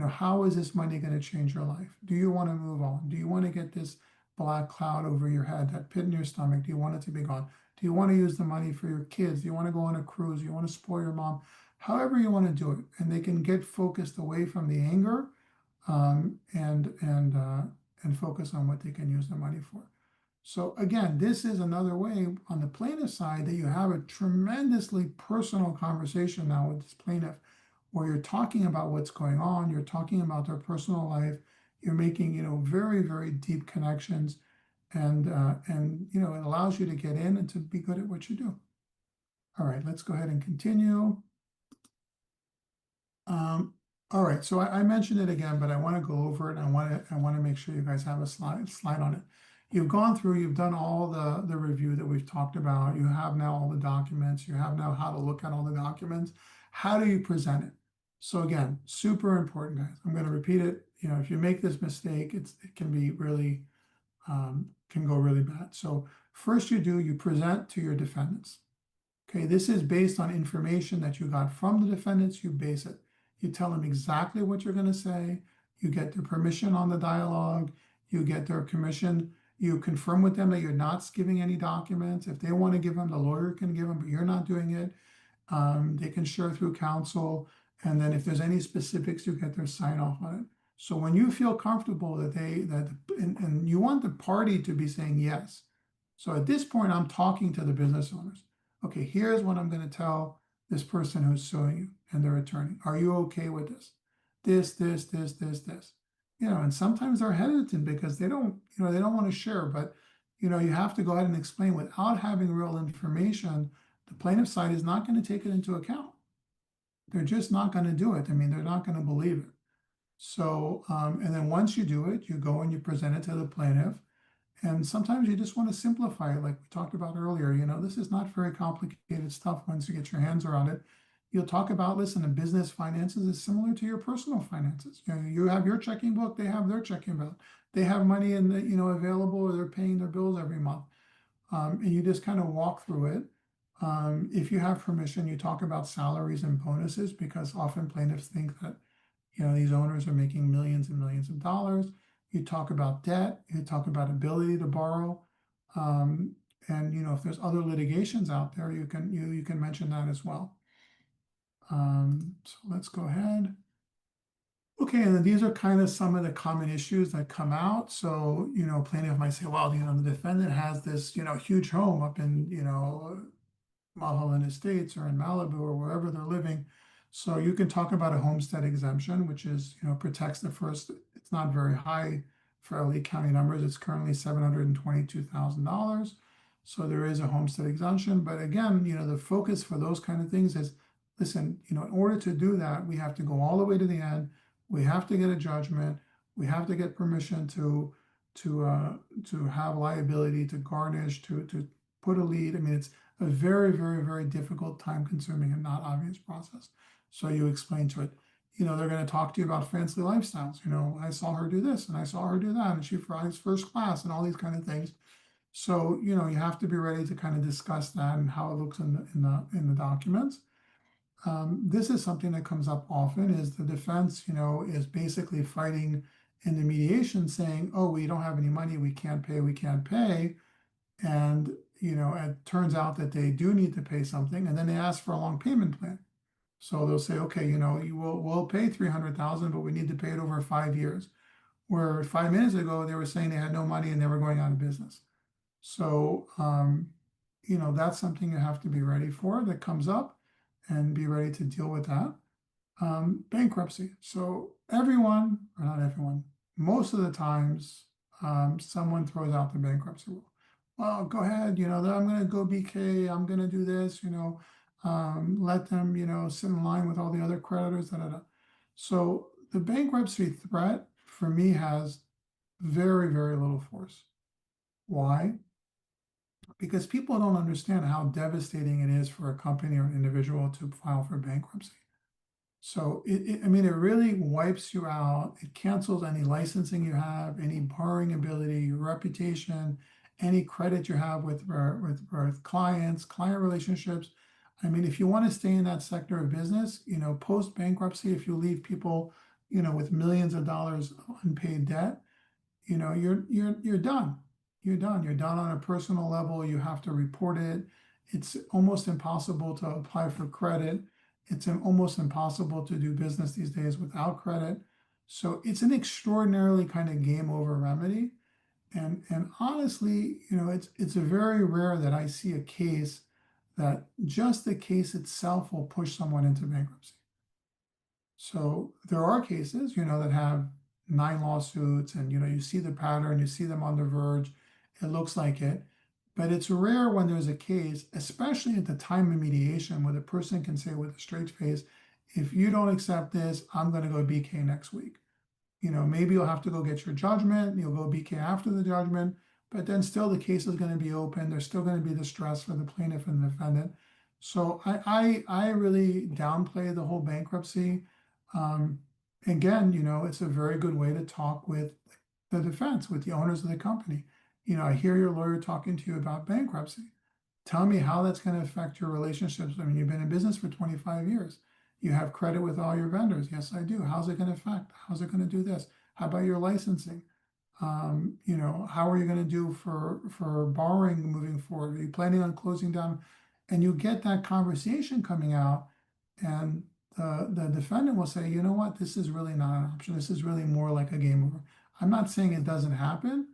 How is this money going to change your life? Do you want to move on? Do you want to get this black cloud over your head, that pit in your stomach? Do you want it to be gone? Do you want to use the money for your kids? Do you want to go on a cruise? Do you want to spoil your mom? However you want to do it, and they can get focused away from the anger, and focus on what they can use the money for. So again, this is another way on the plaintiff side that you have a tremendously personal conversation now with this plaintiff, where you're talking about what's going on, you're talking about their personal life, you're making very, very deep connections, and it allows you to get in and to be good at what you do. All right, let's go ahead and continue. All right, so I mentioned it again, but I want to go over it. And I want to make sure you guys have a slide on it. You've gone through, you've done all the review that we've talked about. You have now all the documents. You have now how to look at all the documents. How do you present it? So again, super important, guys. I'm going to repeat it. If you make this mistake, it can be really, can go really bad. So first you present to your defendants. Okay, this is based on information that you got from the defendants. You base it. You tell them exactly what you're going to say. You get their permission on the dialogue. You get their permission. You confirm with them that you're not giving any documents. If they want to give them, the lawyer can give them, but you're not doing it. They can share through counsel. And then if there's any specifics, you get their sign off on it. So when you feel comfortable and you want the party to be saying yes. So at this point, I'm talking to the business owners. Okay, here's what I'm going to tell this person who's suing you and their attorney. Are you okay with this? This. And sometimes they're hesitant because they don't want to share, but you have to go ahead and explain without having real information. The plaintiff side is not going to take it into account. They're just not going to do it. I mean, they're not going to believe it. So, and then once you do it, you go and you present it to the plaintiff. And sometimes you just want to simplify it, like we talked about earlier. This is not very complicated stuff once you get your hands around it. You'll talk about, listen, the business finances is similar to your personal finances. You have your checking book, they have their checking book. They have money in the, available, or they're paying their bills every month. And you just kind of walk through it. If you have permission, you talk about salaries and bonuses, because often plaintiffs think that, these owners are making millions and millions of dollars. You talk about debt, you talk about ability to borrow. And if there's other litigations out there, you can mention that as well. So let's go ahead. Okay, and then these are kind of some of the common issues that come out. So, plaintiff might say, well, the defendant has this, huge home up in, Mulholland Estates or in Malibu or wherever they're living. So you can talk about a homestead exemption, which is, protects the first, it's not very high for LA County numbers. It's currently $722,000. So there is a homestead exemption. But again, the focus for those kind of things is, listen, in order to do that, we have to go all the way to the end. We have to get a judgment. We have to get permission to have liability, to garnish, to put a lien. I mean, it's a very, very, very difficult, time-consuming, and not obvious process. So you explain to it. They're going to talk to you about fancy lifestyles. I saw her do this and I saw her do that, and she flies first class and all these kind of things. So you have to be ready to kind of discuss that and how it looks in the documents. This is something that comes up often. Is the defense, is basically fighting in the mediation, saying, "Oh, we don't have any money. We can't pay." And it turns out that they do need to pay something, and then they ask for a long payment plan. So they'll say, okay, we'll pay $300,000, but we need to pay it over 5 years. Where 5 minutes ago they were saying they had no money and they were going out of business. So that's something you have to be ready for that comes up, and be ready to deal with that. Bankruptcy. So everyone, or not everyone, most of the times, someone throws out the bankruptcy rule. Well, go ahead, I'm going to go BK, I'm going to do this, let them, sit in line with all the other creditors, So the bankruptcy threat for me has very, very little force. Why? because people don't understand how devastating it is for a company or an individual to file for bankruptcy. So I mean, it really wipes you out. It cancels any licensing you have, any borrowing ability, your reputation, any credit you have with clients, client relationships. I mean, if you want to stay in that sector of business, post bankruptcy, if you leave people, with millions of dollars unpaid debt, you're done. You're done. You're done on a personal level. You have to report it. It's almost impossible to apply for credit. It's almost impossible to do business these days without credit. So it's an extraordinarily kind of game over remedy. And honestly, it's a very rare that I see a case that just the case itself will push someone into bankruptcy. So there are cases, that have 9 lawsuits, and you see the pattern, you see them on the verge. It looks like it, but it's rare when there's a case, especially at the time of mediation, where the person can say with a straight face, if you don't accept this, I'm going to go BK next week. Maybe you'll have to go get your judgment, you'll go BK after the judgment, but then still the case is going to be open. There's still going to be the stress for the plaintiff and the defendant. So I really downplay the whole bankruptcy. Again, it's a very good way to talk with the defense, with the owners of the company. I hear your lawyer talking to you about bankruptcy. Tell me how that's going to affect your relationships. I mean, you've been in business for 25 years. You have credit with all your vendors. Yes, I do. How's it going to affect? How's it going to do this? How about your licensing? How are you going to do for borrowing moving forward? Are you planning on closing down? And you get that conversation coming out, and the defendant will say, you know what, this is really not an option. This is really more like a game over. I'm not saying it doesn't happen,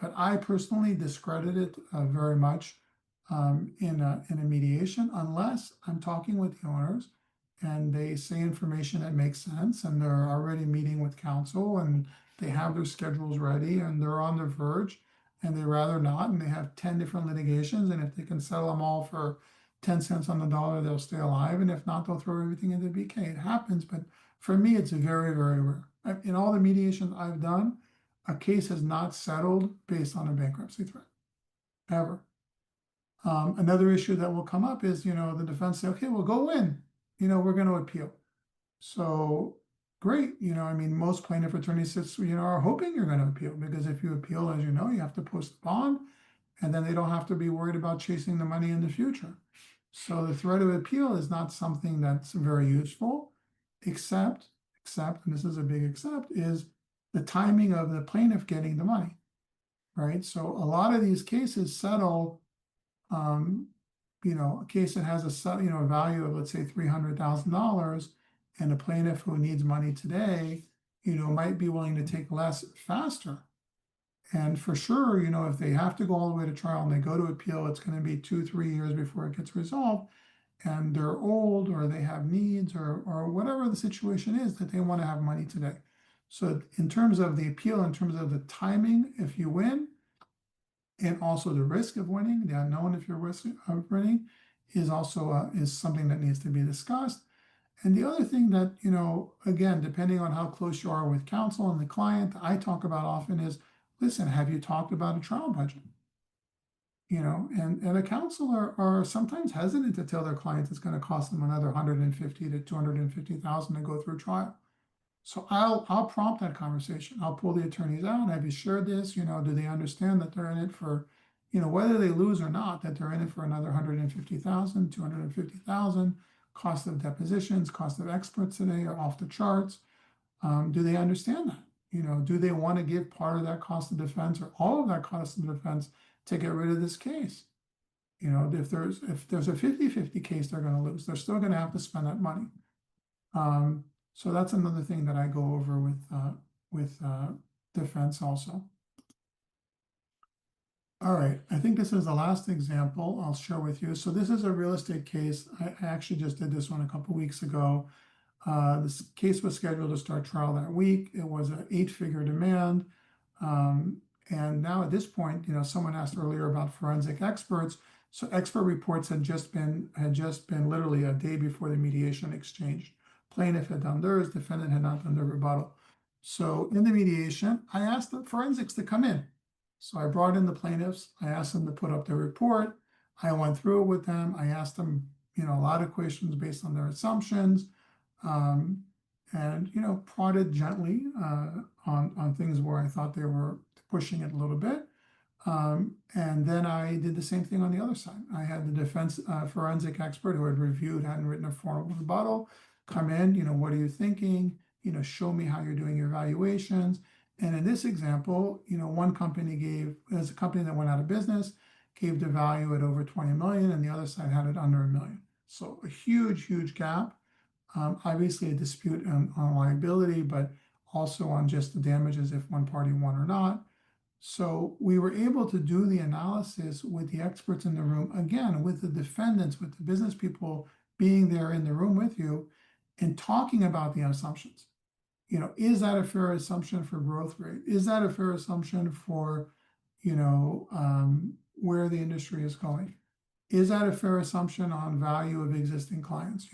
but I personally discredit it very much in a mediation, unless I'm talking with the owners and they say information that makes sense, and they're already meeting with counsel, and they have their schedules ready, and they're on the verge, and they rather not, and they have 10 different litigations, and if they can settle them all for 10 cents on the dollar, they'll stay alive, and if not, they'll throw everything into BK. It happens, but for me, it's very, very rare. In all the mediations I've done, a case has not settled based on a bankruptcy threat, ever. Another issue that will come up is, the defense say, okay, well, go win. We're going to appeal. So great. I mean, most plaintiff attorneys, are hoping you're going to appeal, because if you appeal, as you know, you have to post the bond, and then they don't have to be worried about chasing the money in the future. So the threat of appeal is not something that's very useful, except, and this is a big except, is the timing of the plaintiff getting the money, right? So a lot of these cases settle, a case that has a value of, let's say, $300,000, and a plaintiff who needs money today, might be willing to take less faster. And for sure, if they have to go all the way to trial and they go to appeal, it's going to be 2-3 years before it gets resolved. And they're old, or they have needs, or whatever the situation is, that they want to have money today. So in terms of the appeal, in terms of the timing, if you win, and also the risk of winning, the unknown if you're risk of winning, is also is something that needs to be discussed. And the other thing that, again, depending on how close you are with counsel and the client, I talk about often is, listen, have you talked about a trial budget? And a counsel are sometimes hesitant to tell their clients it's going to cost them another $150,000 to $250,000 to go through trial. So I'll prompt that conversation. I'll pull the attorneys out. Have you shared this? Do they understand that they're in it for, whether they lose or not, that they're in it for another $150,000, $250,000. Cost of depositions, cost of experts today are off the charts. Do they understand that? Do they want to give part of that cost of defense or all of that cost of defense to get rid of this case? If there's a 50-50 case they're going to lose, they're still going to have to spend that money. So that's another thing that I go over with defense also. All right, I think this is the last example I'll share with you. So this is a real estate case. I actually just did this one a couple weeks ago. This case was scheduled to start trial that week. It was an 8-figure demand. And now at this point, someone asked earlier about forensic experts. So expert reports had just been literally a day before the mediation exchanged. Plaintiff had done theirs, defendant had not done their rebuttal. So in the mediation, I asked the forensics to come in. So I brought in the plaintiffs, I asked them to put up their report, I went through it with them, I asked them, a lot of questions based on their assumptions, and, prodded gently on things where I thought they were pushing it a little bit. And then I did the same thing on the other side. I had the defense forensic expert who had reviewed, hadn't written a formal rebuttal, come in, what are you thinking? Show me how you're doing your evaluations. And in this example, one company there's a company that went out of business, gave the value at over 20 million, and the other side had it under $1 million. So a huge, huge gap. Obviously a dispute on liability, but also on just the damages if one party won or not. So we were able to do the analysis with the experts in the room, again, with the defendants, with the business people being there in the room with you and talking about the assumptions. Is that a fair assumption for growth rate? Is that a fair assumption for, where the industry is going? Is that a fair assumption on value of existing clients,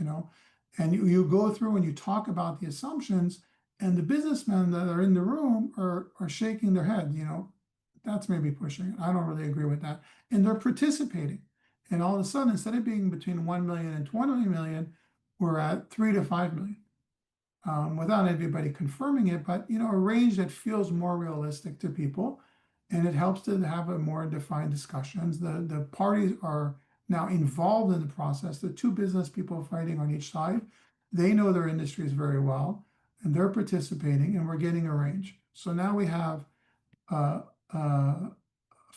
And you go through and you talk about the assumptions, and the businessmen that are in the room are shaking their head, that's maybe pushing it. I don't really agree with that. And they're participating. And all of a sudden, instead of being between 1 million and 20 million, we're at 3 to 5 million. Without anybody confirming it, but a range that feels more realistic to people, and it helps to have a more defined discussions. The parties are now involved in the process. The two business people fighting on each side, they know their industries very well, and they're participating, and we're getting a range. So now we have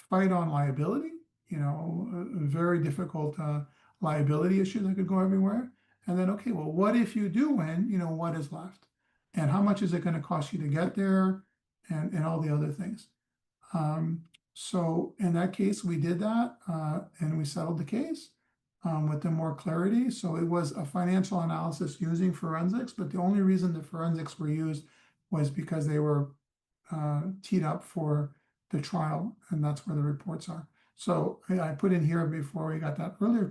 fight on liability, a very difficult liability issue that could go everywhere. And then, okay, well, what if you do win? What is left? And how much is it going to cost you to get there? And all the other things. So in that case, we did that and we settled the case with the more clarity. So it was a financial analysis using forensics, but the only reason the forensics were used was because they were teed up for the trial, and that's where the reports are. So I put in here before we got that earlier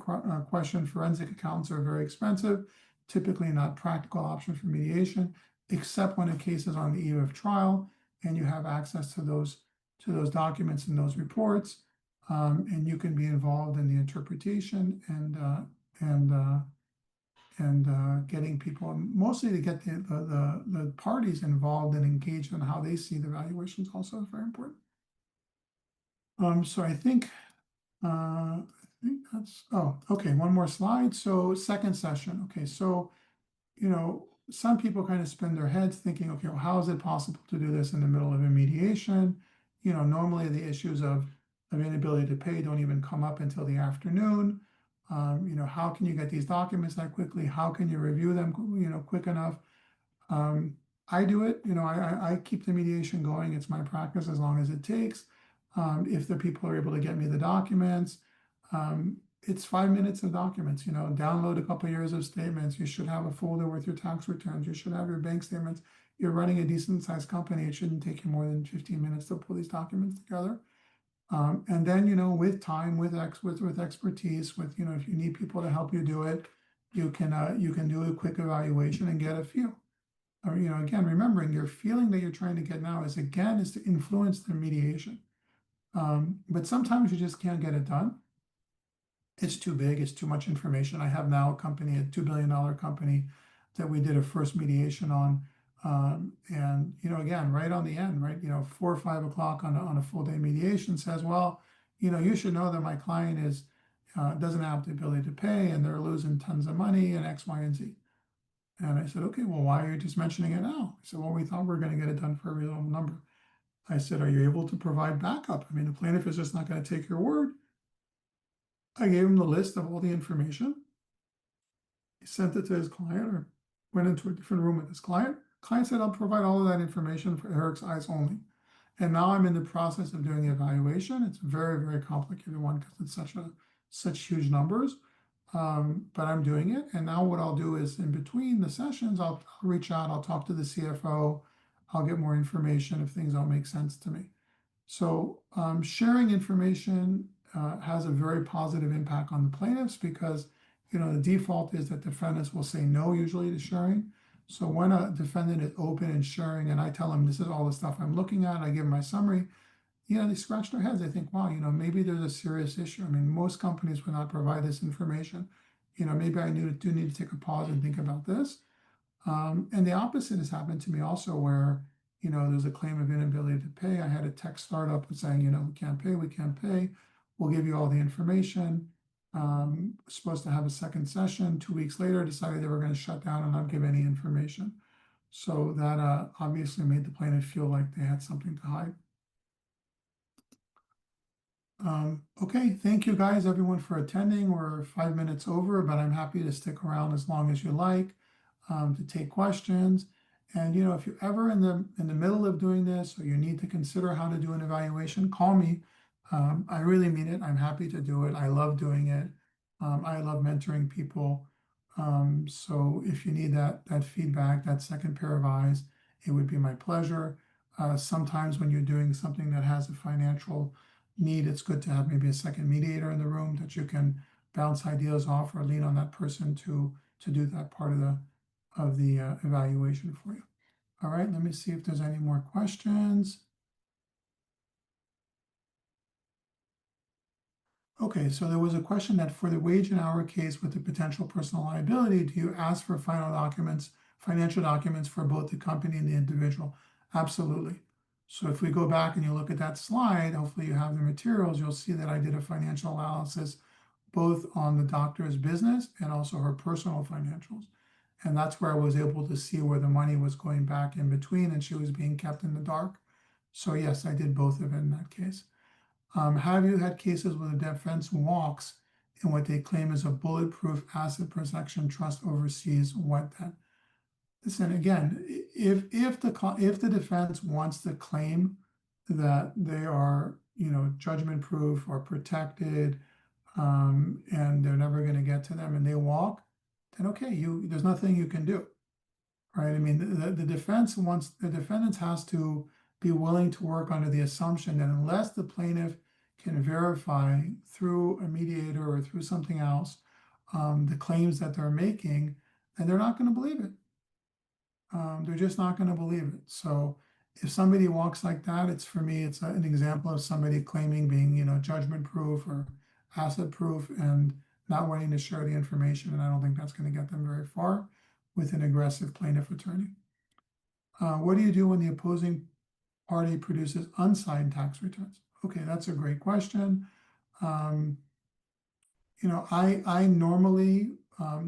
question, forensic accountants are very expensive, typically not practical option for mediation, except when a case is on the eve of trial and you have access to those documents and those reports, and you can be involved in the interpretation and getting people, mostly to get the parties involved and engaged in how they see the valuations also is very important. So I think that's, okay, one more slide. So second session. Okay, so, some people kind of spin their heads thinking, okay, well, how is it possible to do this in the middle of a mediation? Normally the issues of inability to pay don't even come up until the afternoon. How can you get these documents that quickly? How can you review them, quick enough? I do it, I keep the mediation going. It's my practice as long as it takes. If the people are able to get me the documents, it's 5 minutes of documents, download a couple of years of statements. You should have a folder with your tax returns. You should have your bank statements. You're running a decent sized company. It shouldn't take you more than 15 minutes to pull these documents together. And then, with time, with expertise, if you need people to help you do it, you can do a quick evaluation and get a feel. Or, again, remembering your feeling that you're trying to get now is to influence the mediation. But sometimes you just can't get it done. It's too big, it's too much information. I have now a company, a $2 billion company that we did a first mediation on. And, again, right on the end, right, 4 or 5 o'clock on a full day mediation says, well, you should know that my client doesn't have the ability to pay and they're losing tons of money and X, Y, and Z. And I said, okay, well, why are you just mentioning it now? I said, well, we thought we were going to get it done for a reasonable number. I said, are you able to provide backup? I mean, the plaintiff is just not going to take your word. I gave him the list of all the information. He sent it to his client or went into a different room with his client. Client said, I'll provide all of that information for Eric's eyes only. And now I'm in the process of doing the evaluation. It's a very, very complicated one because it's such huge numbers. But I'm doing it. And now what I'll do is in between the sessions, I'll reach out, I'll talk to the CFO, I'll get more information if things don't make sense to me. So sharing information has a very positive impact on the plaintiffs because, the default is that defendants will say no usually to sharing. So when a defendant is open and sharing and I tell them this is all the stuff I'm looking at, I give them my summary, they scratch their heads. They think, wow, maybe there's a serious issue. I mean, most companies would not provide this information. Maybe I do need to take a pause and think about this. And the opposite has happened to me also, where, there's a claim of inability to pay. I had a tech startup saying, we can't pay. We'll give you all the information. Supposed to have a second session. 2 weeks later, decided they were going to shut down and not give any information. So that obviously made the plaintiff feel like they had something to hide. Okay, thank you guys, everyone, for attending. We're 5 minutes over, but I'm happy to stick around as long as you like to take questions. And if you're ever in the middle of doing this, or you need to consider how to do an evaluation, call me. I really mean it. I'm happy to do it. I love doing it. I love mentoring people. So if you need that feedback, that second pair of eyes, it would be my pleasure. Sometimes when you're doing something that has a financial need, it's good to have maybe a second mediator in the room that you can bounce ideas off or lean on that person to do that part of the evaluation for you. All right, let me see if there's any more questions. Okay, so there was a question that for the wage and hour case with the potential personal liability, do you ask for financial documents for both the company and the individual? Absolutely. So if we go back and you look at that slide, hopefully you have the materials, you'll see that I did a financial analysis both on the doctor's business and also her personal financials. And that's where I was able to see where the money was going back in between and she was being kept in the dark. So yes, I did both of it in that case. Have you had cases where the defense walks in what they claim is a bulletproof asset protection trust overseas? What then? Listen, again, if the defense wants to claim that they are, judgment proof or protected, and they're never going to get to them, and they walk, then okay, there's nothing you can do, right? I mean, the defendants has to be willing to work under the assumption that unless the plaintiff can verify through a mediator or through something else the claims that they're making, then they're not going to believe it. They're just not going to believe it. So if somebody walks like that, it's an example of somebody claiming being, judgment proof or asset proof and not wanting to share the information. And I don't think that's going to get them very far with an aggressive plaintiff attorney. What do you do when the opposing party produces unsigned tax returns? Okay, that's a great question. I normally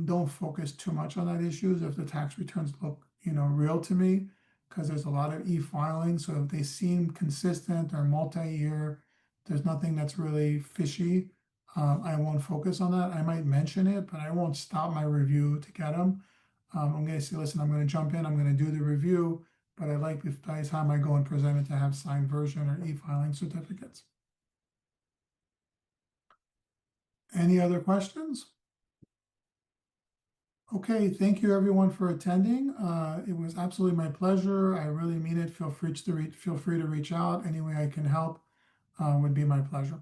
don't focus too much on that issue if the tax returns look, real to me, because there's a lot of e-filing. So if they seem consistent or multi-year, there's nothing that's really fishy. I won't focus on that. I might mention it, but I won't stop my review to get them. I'm going to say, listen, I'm going to jump in, I'm going to do the review, but I like if by the time I go and present it to have signed version or e-filing certificates. Any other questions? Okay, thank you everyone for attending. It was absolutely my pleasure. I really mean it. Feel free to reach out. Any way I can help would be my pleasure.